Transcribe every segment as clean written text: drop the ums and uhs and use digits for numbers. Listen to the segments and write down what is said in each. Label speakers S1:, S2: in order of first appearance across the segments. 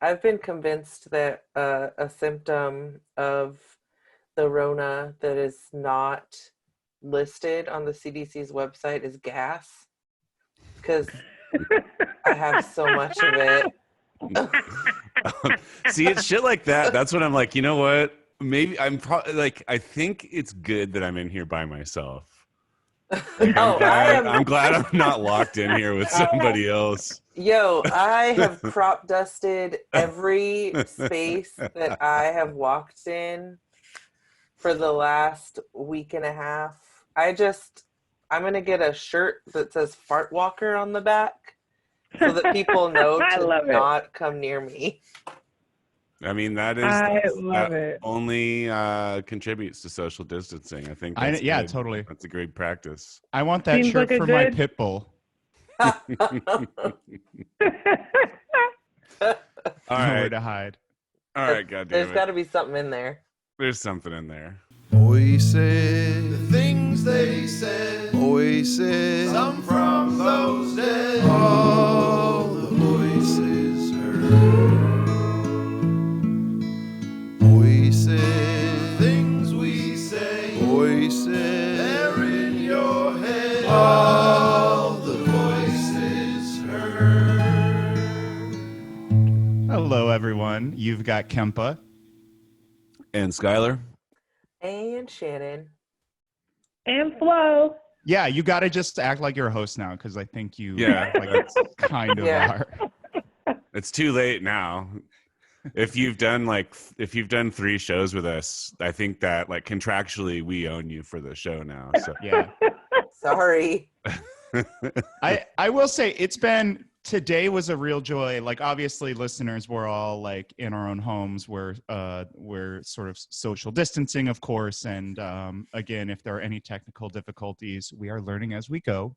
S1: I've been convinced that a symptom of the Rona that is not listed on the CDC's website is gas, because I have so much of it.
S2: See, it's shit like that. That's when I'm like, you know what? Maybe I'm probably like, I think it's good that I'm in here by myself. Like,
S1: No,
S2: I'm glad I'm not locked in here with somebody else.
S1: I have crop dusted every space that I have walked in for the last week and a half. I'm going to get a shirt that says Fart Walker on the back so that people know to not come near me.
S2: I mean, that only contributes to social distancing. I think that's good.
S3: Totally.
S2: That's a great practice.
S3: I want that shirt for my pit bull.
S2: All right.
S3: Nowhere to hide.
S2: All right, goddamn
S1: There's got to be something in there.
S2: There's something in there.
S4: Voices, the things they said. Voices, some from those dead. All the voices heard. Voices, things we say. Voices, they're in your head. All the voices heard.
S3: Hello, everyone. You've got Kempa.
S2: And Skylar.
S1: And Shannon.
S5: And Flo.
S3: Yeah, you got to just act like you're a host now, because I think you kind of are.
S2: It's too late now. If you've done 3 shows with us, I think that like contractually we own you for the show now. So
S3: yeah.
S1: Sorry.
S3: I will say today was a real joy. Like, obviously listeners, we're all like in our own homes. We're sort of social distancing, of course. And again, if there are any technical difficulties, we are learning as we go.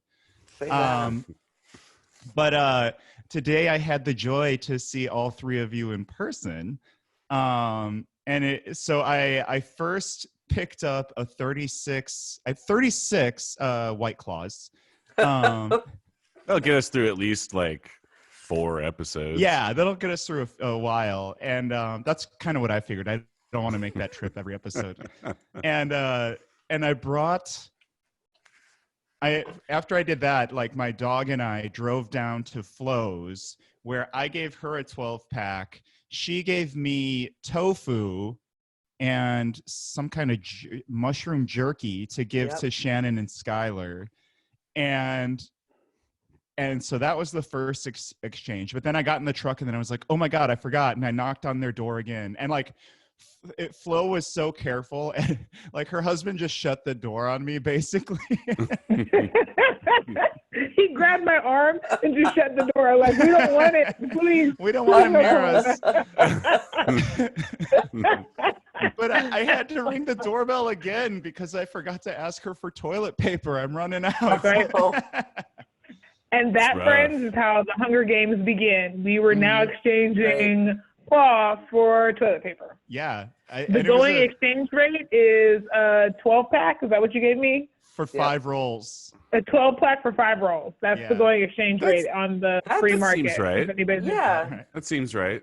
S3: But today I had the joy to see all 3 of you in person. So I first picked up a 36 White Claws.
S2: That'll get us through at least like 4 episodes.
S3: Yeah, that'll get us through a while. And that's kind of what I figured. I don't want to make that trip every episode. And after I did that, like, my dog and I drove down to Flo's, where I gave her a 12-pack. She gave me tofu and some kind of mushroom jerky to give to Shannon and Skylar. And so that was the first exchange. But then I got in the truck and then I was like, oh my God, I forgot. And I knocked on their door again. And like, Flo was so careful. And like, her husband just shut the door on me, basically.
S5: He grabbed my arm and just shut the door. Like, we don't want it, please.
S3: We don't want him near us. But I had to ring the doorbell again because I forgot to ask her for toilet paper. I'm running out.
S5: And that, friends, is how the Hunger Games begin. We were now exchanging cloth for toilet paper.
S3: Yeah.
S5: The going exchange rate is a 12-pack. Is that what you gave me?
S3: For 5 rolls.
S5: A 12-pack for 5 rolls. That's the going exchange rate on the free market.
S2: Seems right. That seems right.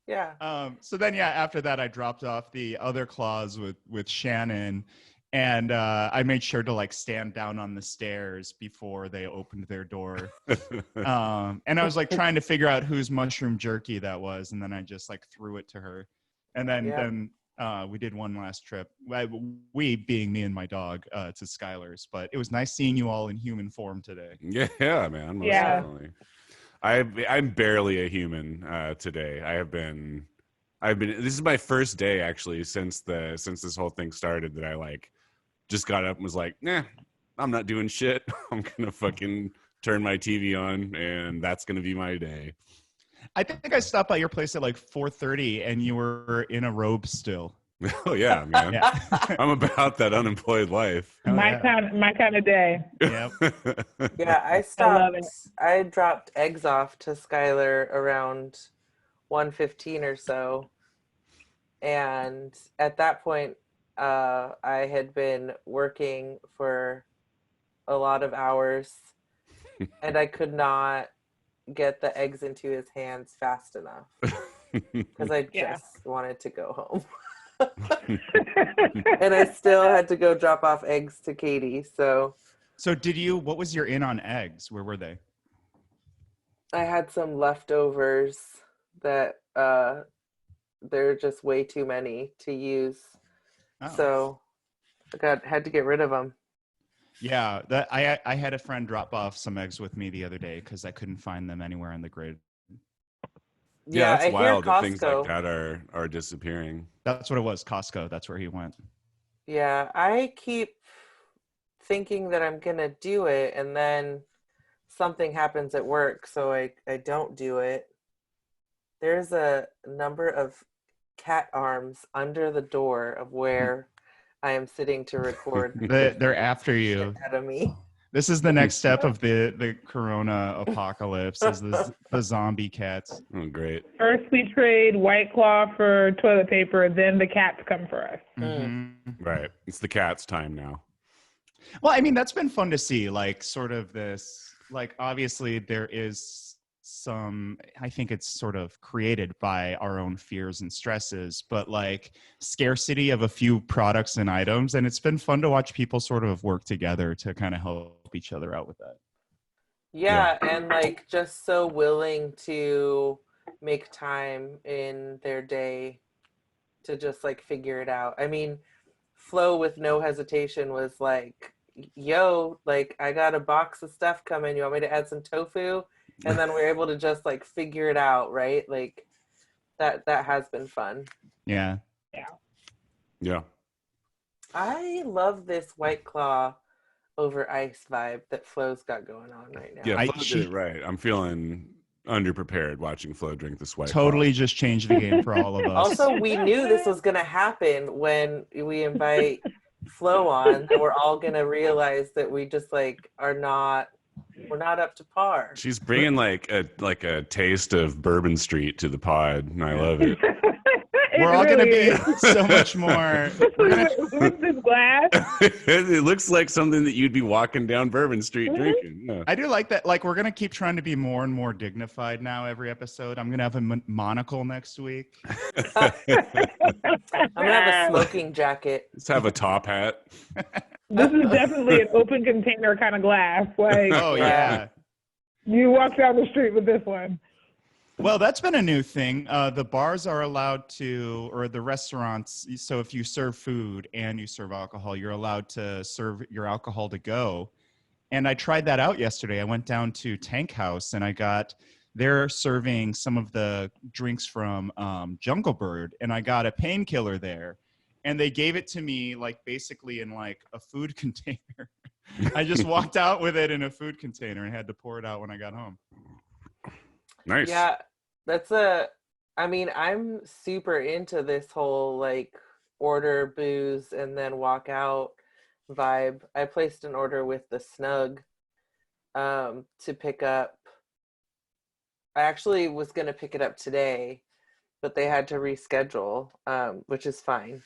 S1: Yeah.
S3: So then, after that, I dropped off the other claws with Shannon. And I made sure to like stand down on the stairs before they opened their door. And I was like trying to figure out whose mushroom jerky that was. And then I just like threw it to her. And then we did one last trip. We being me and my dog to Skylar's. But it was nice seeing you all in human form today.
S2: Yeah, man. Most definitely. I'm barely a human today. I've been. This is my first day actually since this whole thing started that I like just got up and was like, nah, I'm not doing shit. I'm gonna fucking turn my TV on and that's gonna be my day.
S3: I think I stopped by your place at like 4:30 and you were in a robe still.
S2: Oh yeah, man. Yeah. I'm about that unemployed life.
S5: My kind of day.
S3: Yep.
S1: Yeah, I stopped. I dropped eggs off to Skylar around 1:15 or so. And at that point, I had been working for a lot of hours and I could not get the eggs into his hands fast enough. because I
S5: Yeah.
S1: just wanted to go home. And I still had to go drop off eggs to Katie. So
S3: what was your in on eggs? Where were they?
S1: I had some leftovers that they're just way too many to use.
S3: Oh.
S1: So I had to get rid of them.
S3: Yeah, I had a friend drop off some eggs with me the other day because I couldn't find them anywhere on the grid.
S1: Yeah,
S2: that's
S1: I
S2: wild
S1: hear
S2: that things like
S1: Costco.
S2: that are disappearing.
S3: That's what it was, Costco. That's where he went.
S1: Yeah, I keep thinking that I'm gonna do it, and then something happens at work, so I don't do it. There's a number of cat arms under the door of where I am sitting to record.
S3: They're after you.
S1: Out of me.
S3: This is the next step of the corona apocalypse, is the zombie cats.
S2: Oh, great.
S5: First we trade White Claw for toilet paper, then the cats come for us.
S3: Mm-hmm.
S2: Right. It's the cat's time now.
S3: Well, I mean, that's been fun to see, like, sort of this, like, obviously there is some, I think it's sort of created by our own fears and stresses, but like scarcity of a few products and items. And it's been fun to watch people sort of work together to kind of help each other out with that.
S1: Yeah, and like just so willing to make time in their day to just like figure it out. I mean, Flo with no hesitation was like, yo, like I got a box of stuff coming. You want me to add some tofu? And then we're able to just like figure it out, right? Like that has been fun.
S3: Yeah.
S2: Yeah.
S1: I love this White Claw over ice vibe that Flo's got going on right now.
S2: Yeah, Flo did it right. I'm feeling underprepared watching Flo drink this White Claw.
S3: Totally just changed the game for all of us.
S1: Also, we knew this was going to happen when we invite Flo on. We're all going to realize that we just like we're not up to par.
S2: She's bringing like a taste of Bourbon Street to the pod, and I love it.
S3: We're all going to be so much more.
S5: With this glass.
S2: It looks like something that you'd be walking down Bourbon Street drinking. Yeah.
S3: I do like that. Like, we're going to keep trying to be more and more dignified now every episode. I'm going to have a monocle next week.
S1: I'm going to have a smoking jacket.
S2: Let's have a top hat.
S5: This is definitely an open container kind of glass. Like,
S3: Oh, yeah.
S5: you walk down the street with this one.
S3: Well, that's been a new thing. The bars are allowed to, or the restaurants, so if you serve food and you serve alcohol, you're allowed to serve your alcohol to go. And I tried that out yesterday. I went down to Tank House and they're serving some of the drinks from Jungle Bird, and I got a painkiller there. And they gave it to me like basically in like a food container. I just walked out with it in a food container and had to pour it out when I got home.
S2: Nice.
S1: Yeah, I mean, I'm super into this whole like order booze and then walk out vibe. I placed an order with the Snug to pick up. I actually was going to pick it up today, but they had to reschedule, which is fine.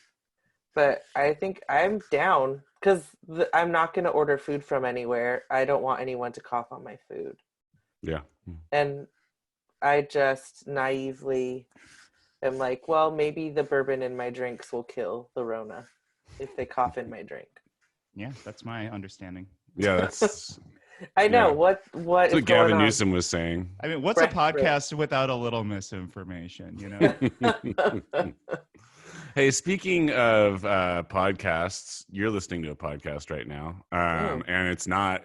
S1: But I think I'm down because I'm not going to order food from anywhere. I don't want anyone to cough on my food.
S2: Yeah.
S1: And I just naively am like, well, maybe the bourbon in my drinks will kill the Rona if they cough in my drink.
S3: Yeah, that's my understanding.
S2: Yeah, that's
S1: I know.
S2: Yeah.
S1: What
S2: that's
S1: is
S2: what
S1: going
S2: Gavin
S1: on?
S2: Newsom was saying.
S3: I mean, what's
S1: Right,
S3: a podcast without a little misinformation, you know?
S2: Hey, speaking of podcasts, you're listening to a podcast right now. And it's not,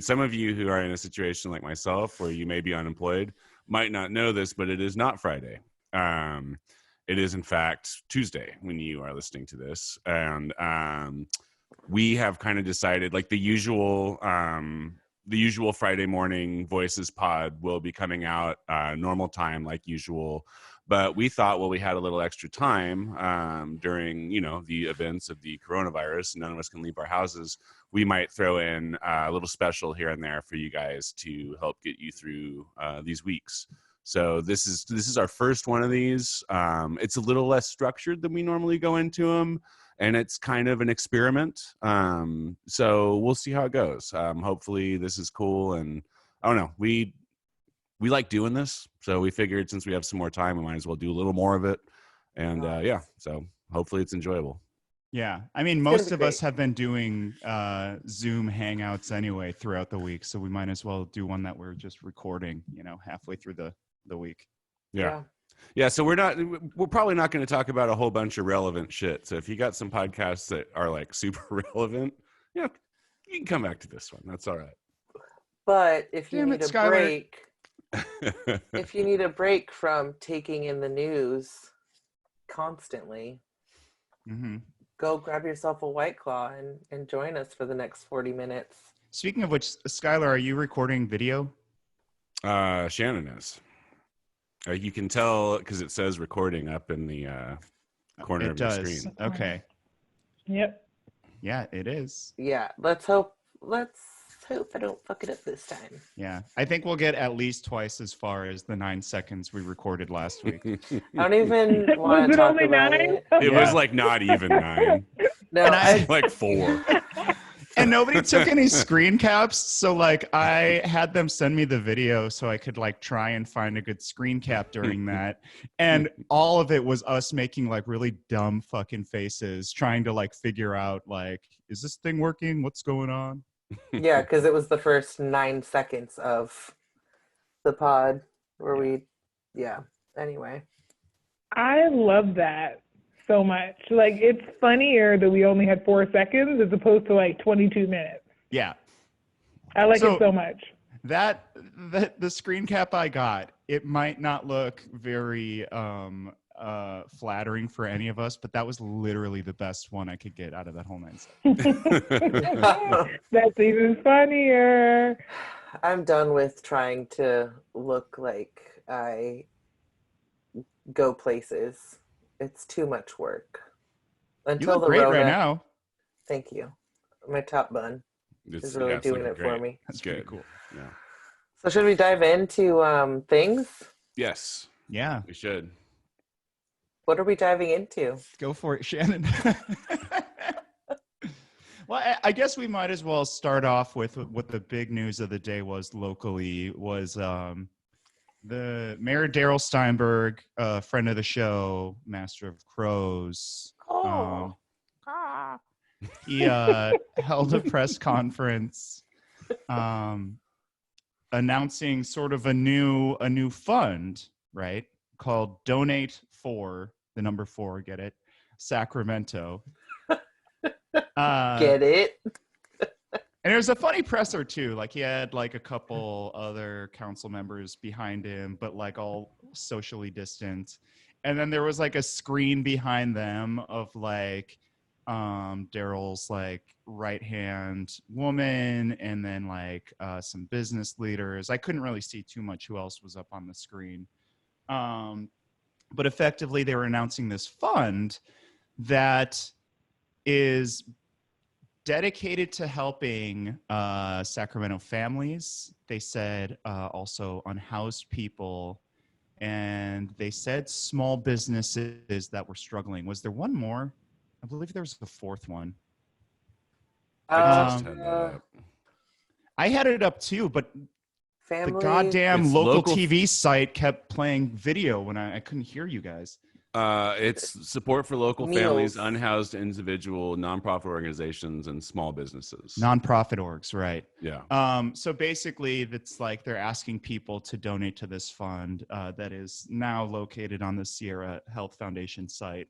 S2: some of you who are in a situation like myself where you may be unemployed might not know this, but it is not Friday. It is, in fact, Tuesday when you are listening to this. And we have kind of decided, like the usual Friday morning Voices pod will be coming out normal time like usual. But we thought, well, we had a little extra time during, the events of the coronavirus. None of us can leave our houses. We might throw in a little special here and there for you guys to help get you through these weeks. So this is our first one of these. It's a little less structured than we normally go into them, and it's kind of an experiment. So we'll see how it goes. Hopefully this is cool, and I don't know. we like doing this, so we figured since we have some more time, we might as well do a little more of it. And so hopefully it's enjoyable.
S3: Yeah, I mean, most of us have been doing Zoom Hangouts anyway throughout the week, so we might as well do one that we're just recording, halfway through the week.
S2: Yeah. So we're probably not going to talk about a whole bunch of relevant shit. So if you got some podcasts that are like super relevant, you can come back to this one. That's all right.
S1: But if you need a break,
S2: if
S1: you need a break from taking in the news constantly, go grab yourself a White Claw and join us for the next 40 minutes.
S3: Speaking of which, Skylar, are you recording video?
S2: Shannon is. You can tell because it says recording up in the corner of the screen.
S3: Okay.
S5: Yep.
S3: Yeah, it is.
S1: Yeah. Let's hope I don't fuck it up this time.
S3: Yeah. I think we'll get at least twice as far as the 9 seconds we recorded last week.
S1: I don't even want to talk about it.
S2: It was like not even 9.
S1: No,
S2: like 4.
S3: And nobody took any screen caps, so like I had them send me the video so I could like try and find a good screen cap during that. And all of it was us making like really dumb fucking faces, trying to like figure out like, is this thing working? What's going on?
S1: Yeah, because it was the first 9 seconds of the pod where anyway.
S5: I love that so much. Like, it's funnier that we only had 4 seconds as opposed to like 22 minutes.
S3: Yeah.
S5: I like it so much.
S3: That the screen cap I got, it might not look very flattering for any of us, but that was literally the best one I could get out of that whole 9 seconds.
S5: That's even funnier.
S1: I'm done with trying to look like I go places. It's too much work.
S3: Until you look great right now.
S1: Thank you. My top bun is really doing it for me.
S3: That's good. Cool.
S2: Yeah.
S1: So should we dive into things?
S2: Yes.
S3: Yeah.
S2: We should.
S1: What are we diving into?
S3: Go for it, Shannon. Well, I guess we might as well start off with what the big news of the day was locally was the Mayor Daryl Steinberg, friend of the show, Master of Crows. He held a press conference announcing sort of a new fund, right? Called Donate For, the number 4, get it? Sacramento.
S1: Get it?
S3: And it was a funny presser too. Like he had like a couple other council members behind him, but like all socially distant. And then there was like a screen behind them of like Daryl's like right-hand woman and then like some business leaders. I couldn't really see too much who else was up on the screen. But effectively they were announcing this fund that is dedicated to helping Sacramento families. They said also unhoused people, and they said small businesses that were struggling. Was there one more? I believe there was the 4th one. I had it up too, but the goddamn local TV site kept playing video when I couldn't hear you guys.
S2: It's support for local families, unhoused individual, nonprofit organizations, and small businesses.
S3: Nonprofit orgs, right?
S2: Yeah.
S3: So basically, it's like they're asking people to donate to this fund that is now located on the Sierra Health Foundation site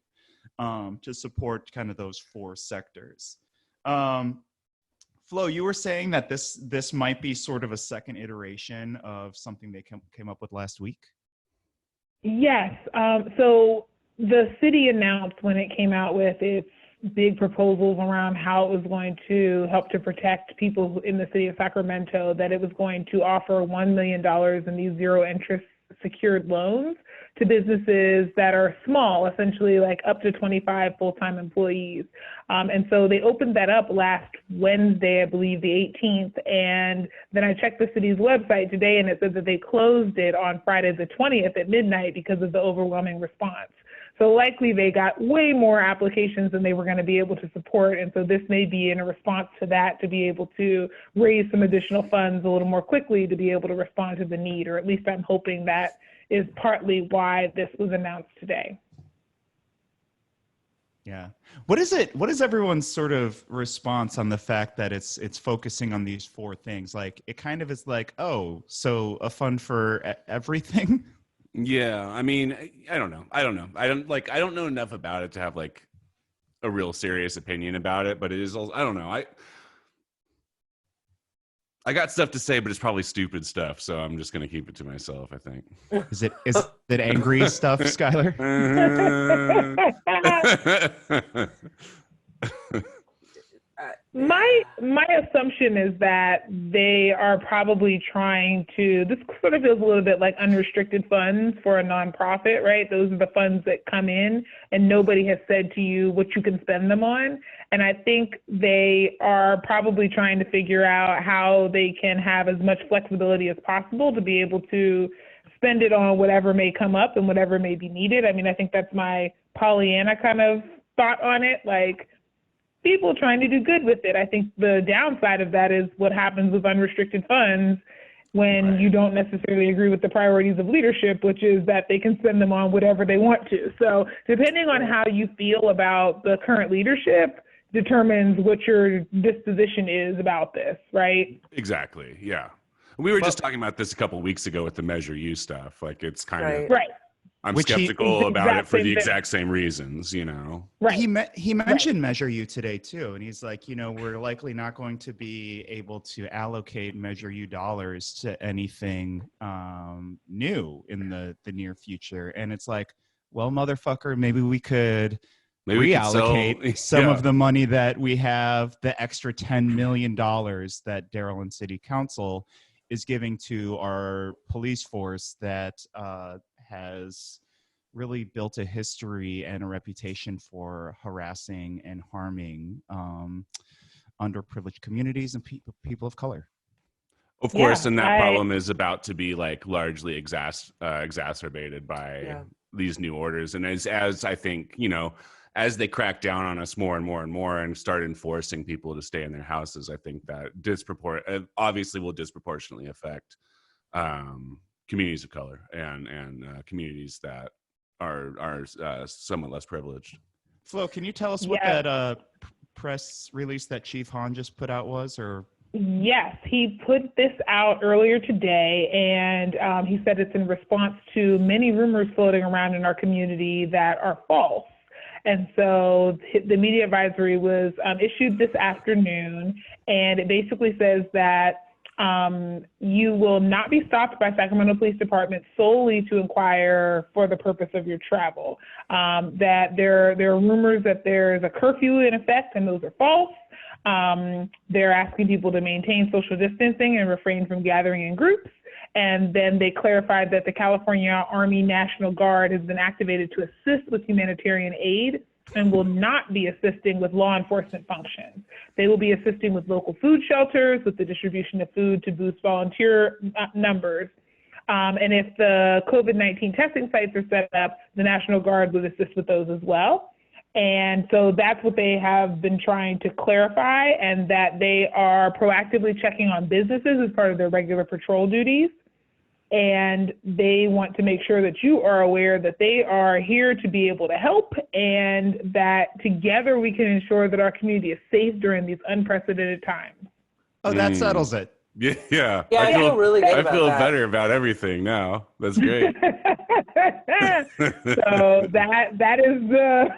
S3: to support kind of those 4 sectors. Flo, you were saying that this might be sort of a second iteration of something they came up with last week?
S5: Yes. So the city announced when it came out with its big proposals around how it was going to help to protect people in the city of Sacramento, that it was going to offer $1 million in these zero interest secured loans to businesses that are small, essentially like up to 25 full-time employees. And so they opened that up last Wednesday, I believe the 18th. And then I checked the city's website today and it said that they closed it on Friday the 20th at midnight because of the overwhelming response. So likely they got way more applications than they were going to be able to support. And so this may be in a response to that, to be able to raise some additional funds a little more quickly to be able to respond to the need, or at least I'm hoping that is partly why this was announced today.
S3: Yeah. What is everyone's sort of response on the fact that it's focusing on these 4 things? Like, it kind of is like, oh, so a fund for everything?
S2: Yeah. I mean, I don't know. I don't know enough about it to have like a real serious opinion about it, but it is also, I don't know. I got stuff to say, but it's probably stupid stuff, so I'm just going to keep it to myself, I think.
S3: Is it angry stuff, Skylar?
S5: My assumption is that they are probably trying to, this sort of feels a little bit like unrestricted funds for a nonprofit, right? Those are the funds that come in and nobody has said to you what you can spend them on. And I think they are probably trying to figure out how they can have as much flexibility as possible to be able to spend it on whatever may come up and whatever may be needed. I mean, I think that's my Pollyanna kind of thought on it. Like, people trying to do good with it. I think the downside of that is what happens with unrestricted funds when you don't necessarily agree with the priorities of leadership, which is that they can spend them on whatever they want to. So depending on how you feel about the current leadership determines what your disposition is about this, right?
S2: Exactly. Yeah. We were just talking about this a couple of weeks ago with the Measure U stuff. Like, it's kind of
S5: right.
S2: I'm skeptical about it for the exact same reasons, you know.
S5: Right.
S3: He mentioned Measure U today too, and he's like, we're likely not going to be able to allocate Measure U dollars to anything new in the near future. And it's like, well, motherfucker, maybe we could reallocate some of the money that we have, the extra $10 million that Darrell and City Council is giving to our police force that has really built a history and a reputation for harassing and harming underprivileged communities and people of color.
S2: Of course, and that problem is about to be like largely exacerbated by these new orders. And as I think, as they crack down on us more and more and more and start enforcing people to stay in their houses, I think that obviously will disproportionately affect communities of color and communities that are somewhat less privileged.
S3: Flo, can you tell us what that press release that Chief Hahn just put out was? Or
S5: yes, he put this out earlier today, and he said it's in response to many rumors floating around in our community that are false. And so the media advisory was issued this afternoon, and it basically says that you will not be stopped by Sacramento Police Department solely to inquire for the purpose of your travel. That there are rumors that there's a curfew in effect, and those are false. They're asking people to maintain social distancing and refrain from gathering in groups. And then they clarified that the California Army National Guard has been activated to assist with humanitarian aid and will not be assisting with law enforcement functions. They will be assisting with local food shelters, with the distribution of food to boost volunteer numbers. And if the COVID-19 testing sites are set up, the National Guard would assist with those as well. And so that's what they have been trying to clarify, and that they are proactively checking on businesses as part of their regular patrol duties. And they want to make sure that you are aware that they are here to be able to help, and that together we can ensure that our community is safe during these unprecedented times.
S3: Oh, that settles it.
S2: Yeah.
S1: I feel really good about that.
S2: I feel better about everything now. That's great.
S5: So that is the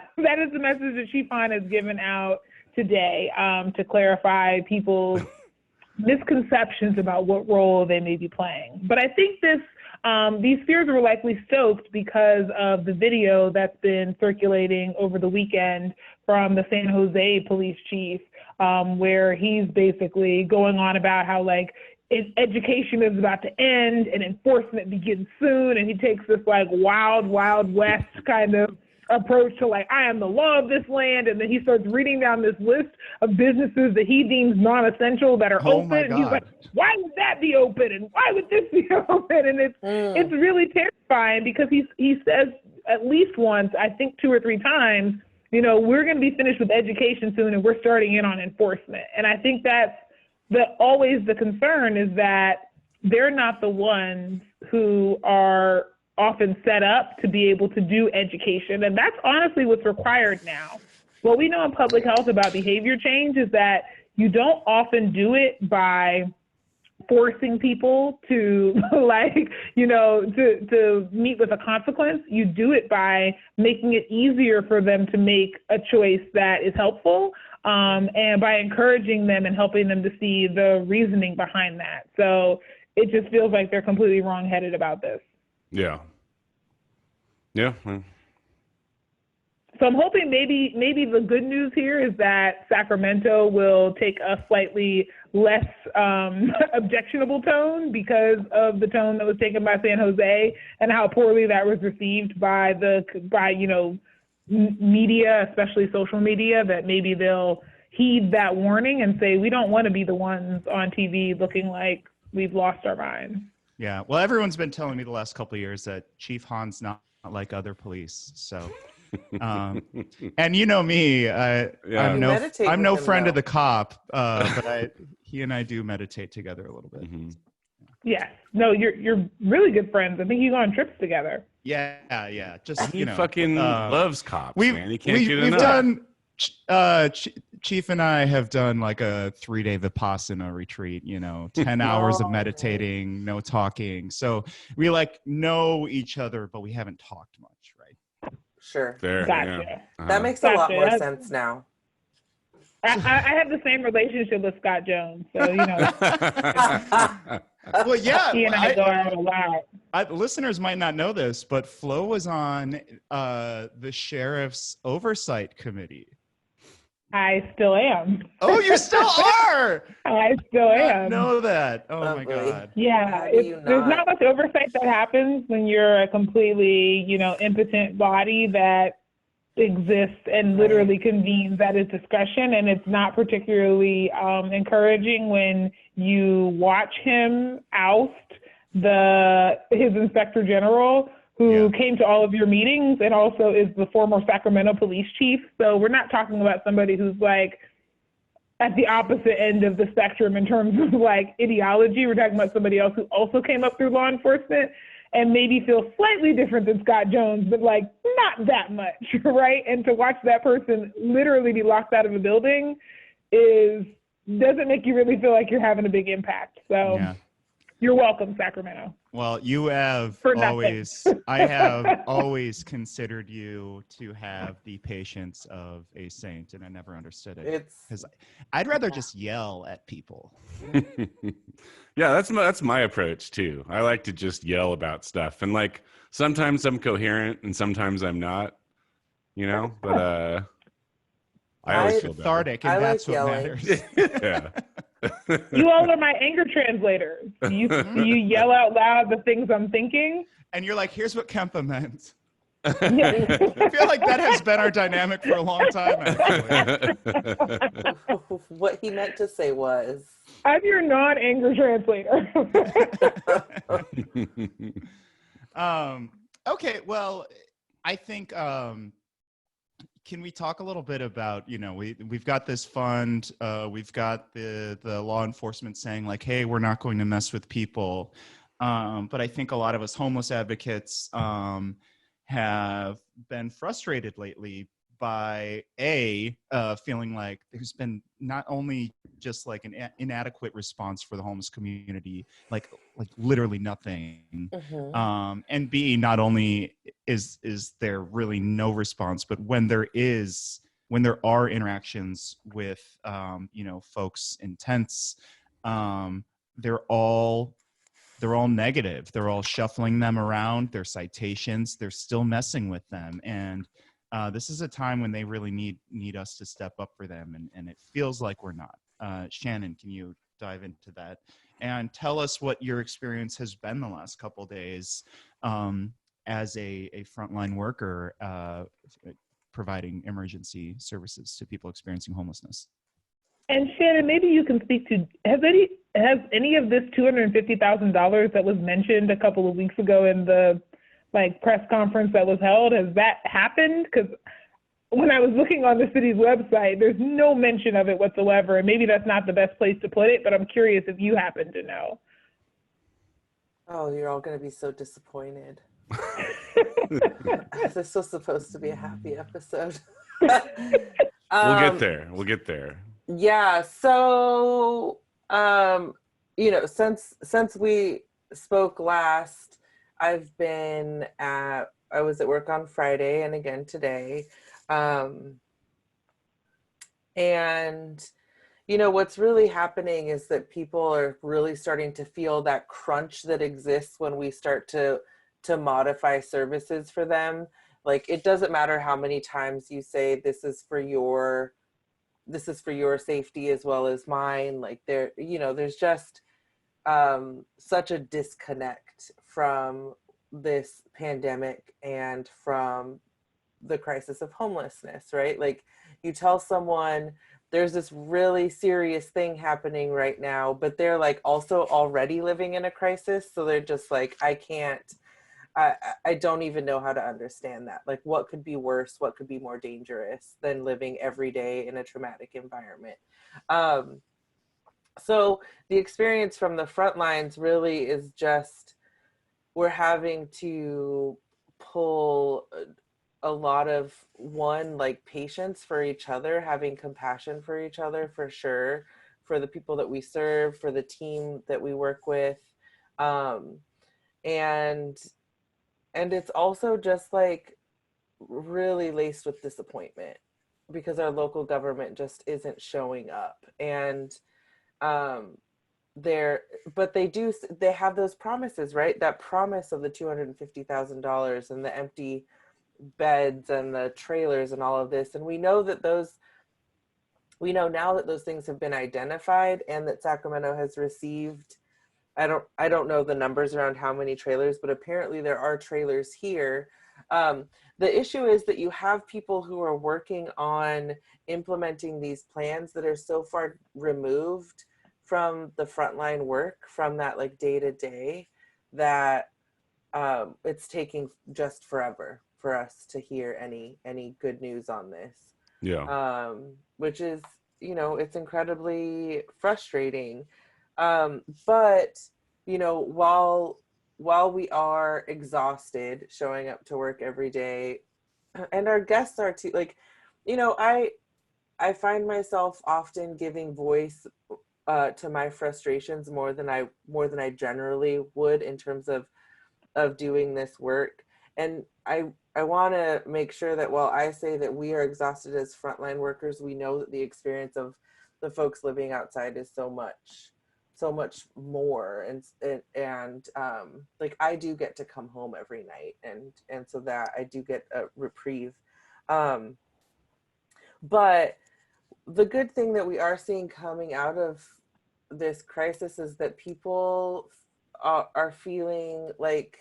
S5: message that Chief Hahn has given out today, to clarify people's misconceptions about what role they may be playing. But I think these fears were likely stoked because of the video that's been circulating over the weekend from the San Jose police chief, where he's basically going on about how education is about to end and enforcement begins soon, and he takes this wild west kind of approach to I am the law of this land, and then he starts reading down this list of businesses that he deems non-essential that are open. And he's like, why would that be open, and why would this be open? And it's really terrifying because he says at least once, I think 2 or 3 times, you know, we're going to be finished with education soon and we're starting in on enforcement. And I think that's always the concern, is that they're not the ones who are often set up to be able to do education. And that's honestly what's required now. What we know in public health about behavior change is that you don't often do it by forcing people to to meet with a consequence. You do it by making it easier for them to make a choice that is helpful, and by encouraging them and helping them to see the reasoning behind that. So it just feels like they're completely wrong-headed about this.
S2: Yeah.
S5: So I'm hoping maybe the good news here is that Sacramento will take a slightly less objectionable tone because of the tone that was taken by San Jose and how poorly that was received by media, especially social media, that maybe they'll heed that warning and say, we don't want to be the ones on TV looking like we've lost our minds.
S3: Yeah. Well, everyone's been telling me the last couple of years that Chief Han's not like other police. So, and you know me, I'm no friend of the cop, but he and I do meditate together a little bit.
S2: Mm-hmm.
S5: Yes. No, you're really good friends. I think you go on trips together.
S3: Yeah. Just,
S2: he fucking loves cops, man. He can't get enough. Chief and I have done like a 3-day Vipassana retreat, 10 hours of meditating, no talking. So we know each other, but we haven't talked much, right?
S1: Sure.
S2: Fair.
S5: Gotcha.
S2: Yeah.
S1: That makes a lot more sense now.
S5: I have the same relationship with Scott Jones, so
S3: Well, yeah,
S5: he and I go out a lot.
S3: Listeners might not know this, but Flo was on the sheriff's oversight committee.
S5: I still am.
S3: Oh, you still are?
S5: I still am.
S3: I know that. Oh
S1: Lovely.
S3: my God.
S5: Yeah, there's not much oversight that happens when you're a completely, impotent body that exists and literally convenes at its discretion, and it's not particularly encouraging when you watch him oust his inspector general, who came to all of your meetings and also is the former Sacramento police chief. So we're not talking about somebody who's like at the opposite end of the spectrum in terms of like ideology. We're talking about somebody else who also came up through law enforcement and maybe feels slightly different than Scott Jones, but like not that much, right? And to watch that person literally be locked out of a building doesn't make you really feel like you're having a big impact. So you're welcome, Sacramento.
S3: Well, you have I have always considered you to have the patience of a saint, and I never understood it. Because I'd rather just yell at people.
S2: Yeah, that's my approach too. I like to just yell about stuff, and like sometimes I'm coherent and sometimes I'm not, but I always feel
S3: cathartic, and that's what matters.
S2: Yeah.
S5: You all are my anger translators. You yell out loud the things I'm thinking.
S3: And you're like, here's what Kempa meant.
S5: Yeah.
S3: I feel like that has been our dynamic for a long time, actually.
S1: What he meant to say was,
S5: I'm your non-anger translator.
S3: Okay, well, I think can we talk a little bit about, we've got this fund, we've got the law enforcement saying like, hey, we're not going to mess with people. But I think a lot of us homeless advocates have been frustrated lately by feeling like there's been not only just like an inadequate response for the homeless community, like literally nothing, and B, not only is there really no response, but when there are interactions with folks in tents, they're all negative. They're all shuffling them around. Their citations, they're still messing with them, and this is a time when they really need us to step up for them, and it feels like we're not. Shannon, can you dive into that and tell us what your experience has been the last couple of days as a frontline worker providing emergency services to people experiencing homelessness?
S5: And Shannon, maybe you can speak to, has any of this $250,000 that was mentioned a couple of weeks ago in the like press conference that was held? Has that happened? Because when I was looking on the city's website, there's no mention of it whatsoever. And maybe that's not the best place to put it, but I'm curious if you happen to know.
S1: Oh, you're all going to be so disappointed. This was supposed to be a happy episode.
S2: We'll get there. We'll get there.
S1: Yeah. So, since we spoke last, I was at work on Friday and again today. And what's really happening is that people are really starting to feel that crunch that exists when we start to modify services for them. Like, it doesn't matter how many times you say this is for your safety as well as mine. Like, there's just such a disconnect from this pandemic and from the crisis of homelessness, right? Like, you tell someone there's this really serious thing happening right now, but they're like also already living in a crisis. So they're just like, I don't even know how to understand that. Like, what could be worse? What could be more dangerous than living every day in a traumatic environment? So the experience from the front lines really is just, we're having to pull a lot of patience for each other, having compassion for each other, for sure, for the people that we serve, for the team that we work with. And it's also just like really laced with disappointment because our local government just isn't showing up. And they have those promises, right? That promise of the $250,000 and the empty beds and the trailers and all of this. And we know now that those things have been identified and that Sacramento has received, I don't know the numbers around how many trailers, but apparently there are trailers here. The issue is that you have people who are working on implementing these plans that are so far removed from the frontline work, from that like day to day, that it's taking just forever for us to hear any good news on this.
S2: Yeah.
S1: Which is, it's incredibly frustrating. But while we are exhausted showing up to work every day, and our guests are too, like, I find myself often giving voice to my frustrations more than I generally would in terms of doing this work. And I want to make sure that while I say that we are exhausted as frontline workers, we know that the experience of the folks living outside is so much more. And like, I do get to come home every night, and so that I do get a reprieve. But the good thing that we are seeing coming out of this crisis is that people are feeling like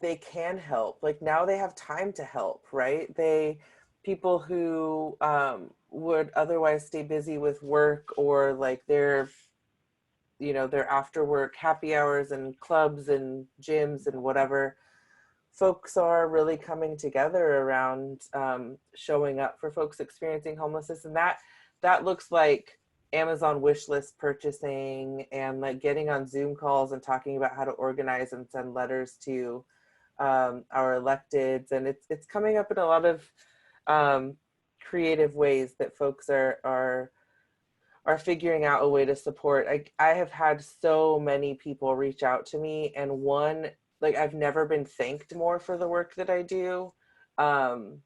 S1: they can help. Like, now they have time to help, right? People who would otherwise stay busy with work, or like their after work happy hours and clubs and gyms and whatever, folks are really coming together around showing up for folks experiencing homelessness. And that looks like Amazon wish list purchasing, and like getting on Zoom calls and talking about how to organize and send letters to our electeds. And it's coming up in a lot of creative ways that folks are figuring out a way to support. I have had so many people reach out to me, and I've never been thanked more for the work that I do. And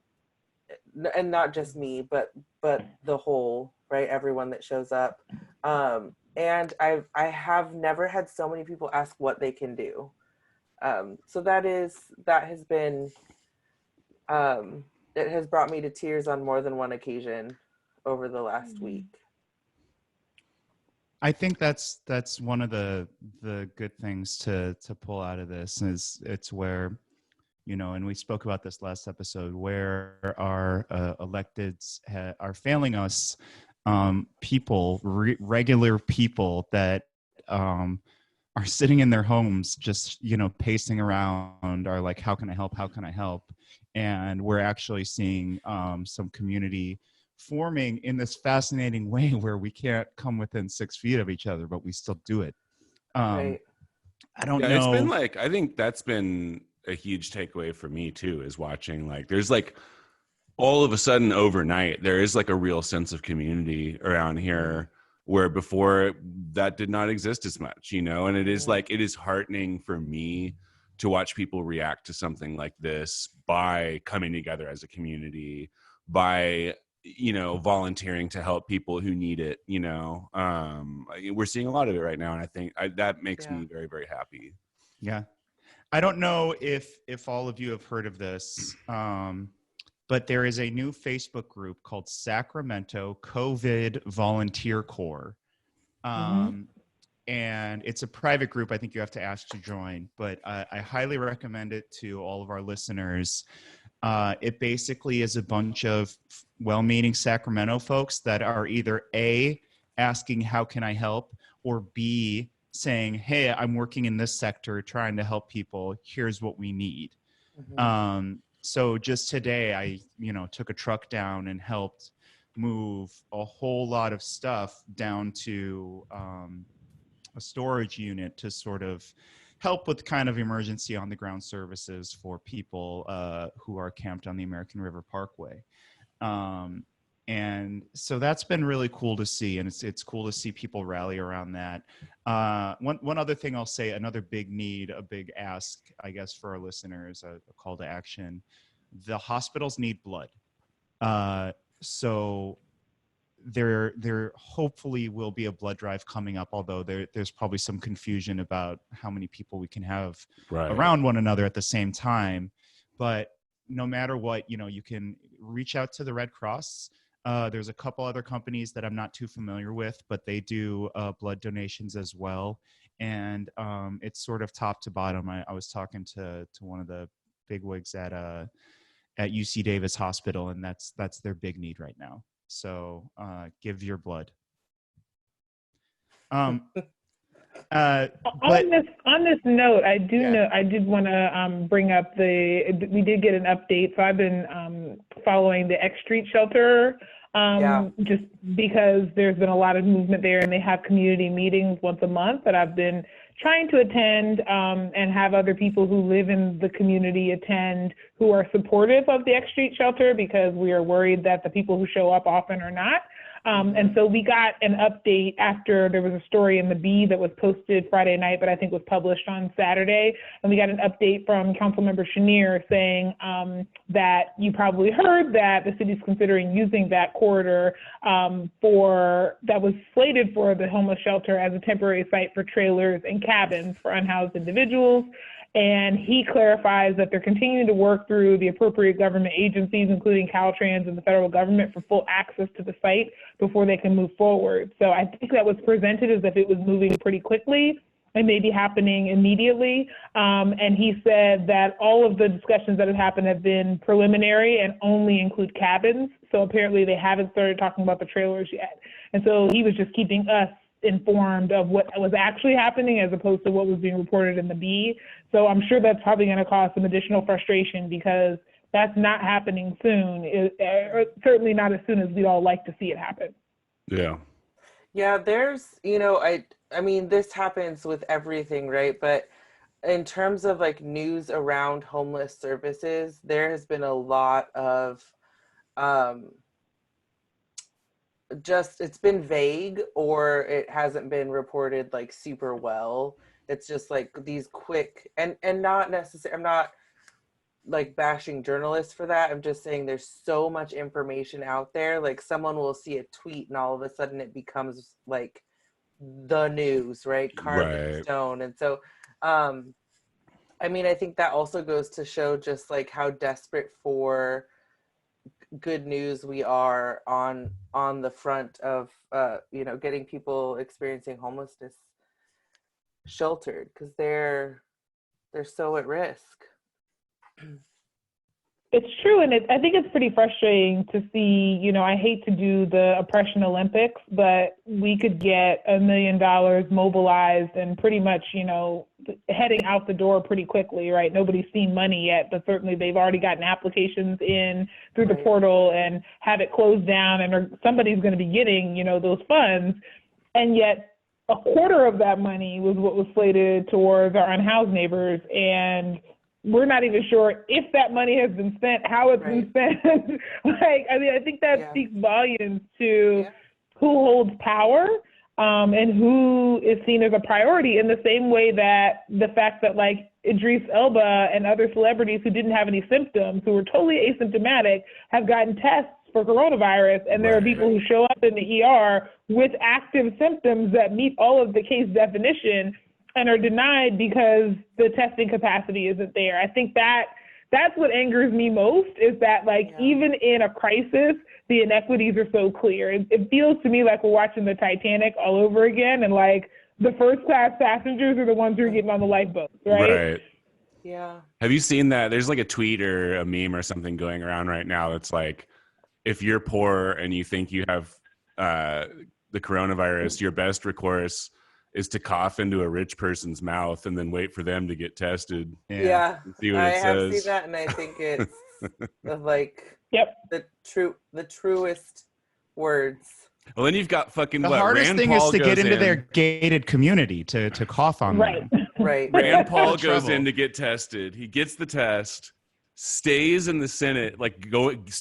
S1: not just me, but the whole, right? Everyone that shows up. And I have never had so many people ask what they can do. So that has been, it has brought me to tears on more than one occasion over the last week.
S3: I think that's one of the good things to pull out of this is it's where, and we spoke about this last episode, where our electeds are failing us, people, regular people that are are sitting in their homes, just, you know, pacing around, are like, how can I help? How can I help? And we're actually seeing some community forming in this fascinating way where we can't come within 6 feet of each other, but we still do it.
S1: Right.
S3: I don't
S2: Yeah,
S3: know.
S2: it's been like, I think that's been a huge takeaway for me too, is watching, like, there's like all of a sudden overnight, there is like a real sense of community around here where before that did not exist as much, you know? And it is like, it is heartening for me to watch people react to something like this by coming together as a community, by, you know, volunteering to help people who need it, you know? We're seeing a lot of it right now. And I think that makes me very, very happy.
S3: Yeah. I don't know if all of you have heard of this, but there is a new Facebook group called Sacramento COVID Volunteer Corps. And it's a private group. I think you have to ask to join, but I highly recommend it to all of our listeners. It basically is a bunch of well-meaning Sacramento folks that are either A, asking, how can I help? Or B, saying, hey, I'm working in this sector trying to help people. Here's what we need. So just today, I, you know, took a truck down and helped move a whole lot of stuff down to a storage unit to sort of help with kind of emergency on the ground services for people who are camped on the American River Parkway. And so that's been really cool to see. And it's cool to see people rally around that. One other thing I'll say, another big need, a big ask, I guess, for our listeners, a call to action. The hospitals need blood. So there hopefully will be a blood drive coming up, although there's probably some confusion about how many people we can have around one another at the same time. But no matter what, you know, you can reach out to the Red Cross. There's a couple other companies that I'm not too familiar with, but they do blood donations as well. And it's sort of top to bottom. I was talking to one of the bigwigs at UC Davis Hospital, and that's their big need right now. So give your blood.
S5: On this note, I did want to bring up we did get an update. So I've been following the X Street shelter just because there's been a lot of movement there, and they have community meetings once a month that I've been trying to attend and have other people who live in the community attend who are supportive of the X Street shelter, because we are worried that the people who show up often are not. And so we got an update after there was a story in the Bee that was posted Friday night, but I think was published on Saturday. And we got an update from Councilmember Chenier saying that you probably heard that the city's considering using that corridor that was slated for the homeless shelter as a temporary site for trailers and cabins for unhoused individuals. And he clarifies that they're continuing to work through the appropriate government agencies, including Caltrans and the federal government, for full access to the site before they can move forward. So I think that was presented as if it was moving pretty quickly and maybe happening immediately. And he said that all of the discussions that have happened have been preliminary and only include cabins. So apparently they haven't started talking about the trailers yet. And so he was just keeping us informed of what was actually happening as opposed to what was being reported in the Bee. So I'm sure that's probably going to cause some additional frustration, because that's not happening soon, or certainly not as soon as we'd all like to see it happen.
S1: Yeah, there's, you know, I mean, this happens with everything, right? But in terms of like news around homeless services, there has been a lot of it's been vague, or it hasn't been reported like super well. It's just like these quick and not necessarily, I'm not like bashing journalists for that. I'm just saying there's so much information out there. Like someone will see a tweet and all of a sudden it becomes like the news, right? Carved in stone. And so, I mean, I think that also goes to show just like how desperate for good news we are on the front of you know, getting people experiencing homelessness sheltered, because they're so at risk.
S5: It's true, and I think it's pretty frustrating to see, I hate to do the oppression Olympics, but we could get $1 million mobilized and pretty much, heading out the door pretty quickly, right? Nobody's seen money yet, but certainly they've already gotten applications in through the portal and have it closed down, and somebody's going to be getting, those funds. And yet a quarter of that money was what was slated towards our unhoused neighbors, and we're not even sure if that money has been spent, how it's been spent. I think that speaks volumes to who holds power and who is seen as a priority, in the same way that the fact that Idris Elba and other celebrities who didn't have any symptoms, who were totally asymptomatic, have gotten tests for coronavirus, and there are people who show up in the ER with active symptoms that meet all of the case definition and are denied because the testing capacity isn't there. I think that's what angers me most, is that even in a crisis, the inequities are so clear. It feels to me like we're watching the Titanic all over again, and the first class passengers are the ones who are getting on the lifeboats, right? Right.
S1: Yeah.
S2: Have you seen that? There's a tweet or a meme or something going around right now that's if you're poor and you think you have the coronavirus, your best recourse is to cough into a rich person's mouth and then wait for them to get tested.
S1: Yeah.
S2: See what
S1: I
S2: it
S1: have
S2: says.
S1: seen that, and I think it's the truest words.
S2: Well, then you've got fucking
S3: the hardest
S2: Rand
S3: thing
S2: Paul
S3: is to get into
S2: in.
S3: their gated community to cough on them.
S1: Right.
S2: Rand Paul goes in to get tested. He gets the test, stays in the Senate,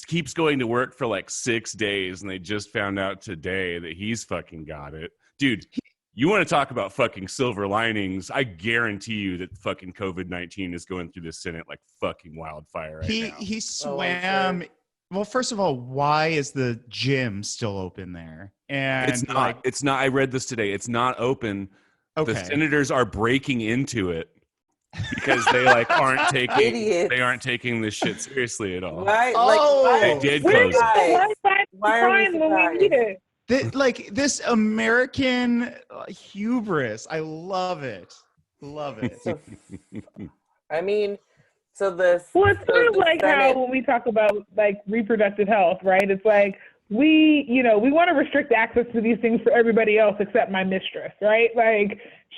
S2: keeps going to work for 6 days, and they just found out today that he's fucking got it. Dude, you want to talk about fucking silver linings? I guarantee you that fucking COVID-19 is going through the Senate like fucking wildfire right now.
S3: He swam. Well, first of all, why is the gym still open there? And
S2: it's not. It's not. I read this today. It's not open.
S3: Okay.
S2: The senators are breaking into it because they aren't taking they aren't taking this shit seriously at all.
S1: Right?
S2: They did close it.
S1: Why are we surprised?
S3: This American hubris. I love it. Love it.
S1: I mean, so this.
S5: Well, it's sort of like how when we talk about reproductive health, right? It's we want to restrict access to these things for everybody else except my mistress, right?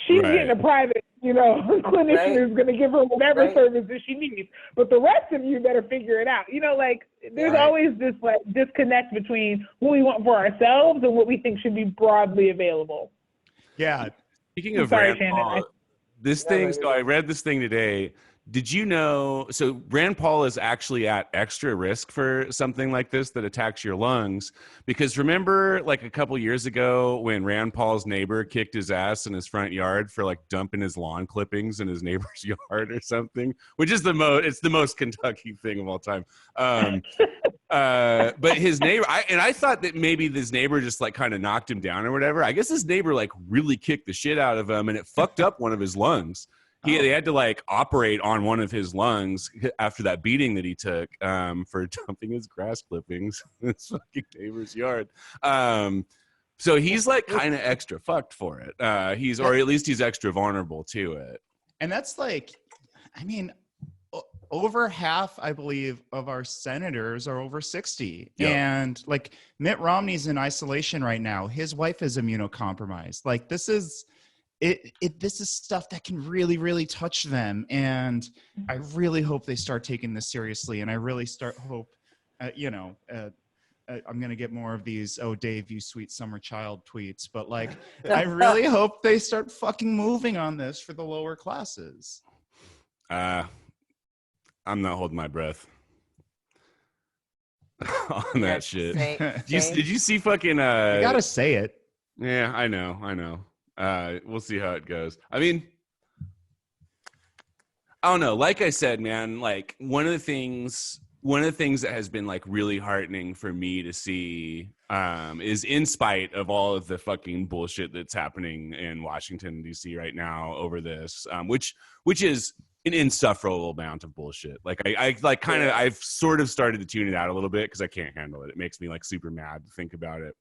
S5: She's getting a private, clinician who's going to give her whatever services she needs. But the rest of you better figure it out. There's always this disconnect between what we want for ourselves and what we think should be broadly available.
S3: Yeah.
S2: Speaking of Rand Paul, I read this thing today. Did you know, so Rand Paul is actually at extra risk for something like this that attacks your lungs, because remember a couple years ago when Rand Paul's neighbor kicked his ass in his front yard for dumping his lawn clippings in his neighbor's yard or something, which is it's the most Kentucky thing of all time. But his neighbor, I thought that maybe this neighbor just kind of knocked him down or whatever. I guess his neighbor really kicked the shit out of him, and it fucked up one of his lungs. They had to operate on one of his lungs after that beating that he took for dumping his grass clippings in his fucking neighbor's yard. So he's kind of extra fucked for it. Or at least he's extra vulnerable to it.
S3: And that's over half, I believe, of our senators are over 60. Yep. And Mitt Romney's in isolation right now. His wife is immunocompromised. This is this is stuff that can really, really touch them. And I really hope they start taking this seriously. And I really hope, I'm going to get more of these, "Oh, Dave, you sweet summer child" tweets. But I really hope they start fucking moving on this for the lower classes.
S2: I'm not holding my breath on that shit. Did you see fucking?
S3: You gotta say it.
S2: Yeah, I know. We'll see how it goes. I mean, I don't know. Like I said, man, one of the things that has been really heartening for me to see is, in spite of all of the fucking bullshit that's happening in Washington DC right now over this, which is an insufferable amount of bullshit. I've sort of started to tune it out a little bit because I can't handle it. It makes me super mad to think about it.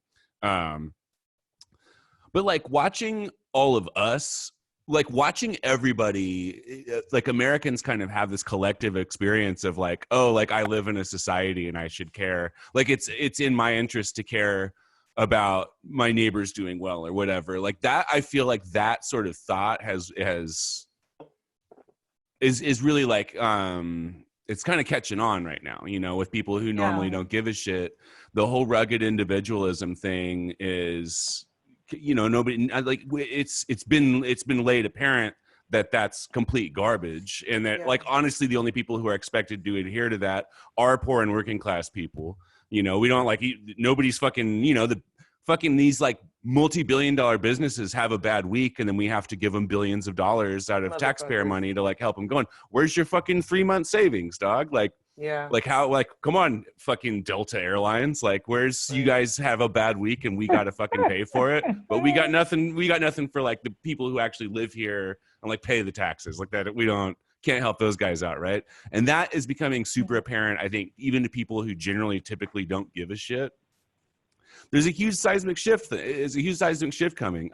S2: But watching all of us like watching everybody, like Americans kind of have this collective experience of like, oh, like I live in a society and I should care. Like it's in my interest to care about my neighbors doing well or whatever. Like that, I feel like that sort of thought is really like, it's kind of catching on right now, you know, with people who normally don't give a shit. The whole rugged individualism thing is, you know, nobody like it's been laid apparent that that's complete garbage, and that like honestly the only people who are expected to adhere to that are poor and working class people. You know, we don't like, nobody's fucking, you know, the fucking these like multi-billion-dollar businesses have a bad week and then we have to give them billions of dollars out of taxpayer money to like help them going. Where's your fucking 3-month savings, dog? Like, like how, like, come on, fucking Delta Airlines. Like, where's you guys have a bad week and we got to fucking pay for it, but we got nothing for like the people who actually live here and like pay the taxes like that. Can't help those guys out, right? And that is becoming super apparent, I think, even to people who generally typically don't give a shit. There's a huge seismic shift. It's a huge seismic shift coming.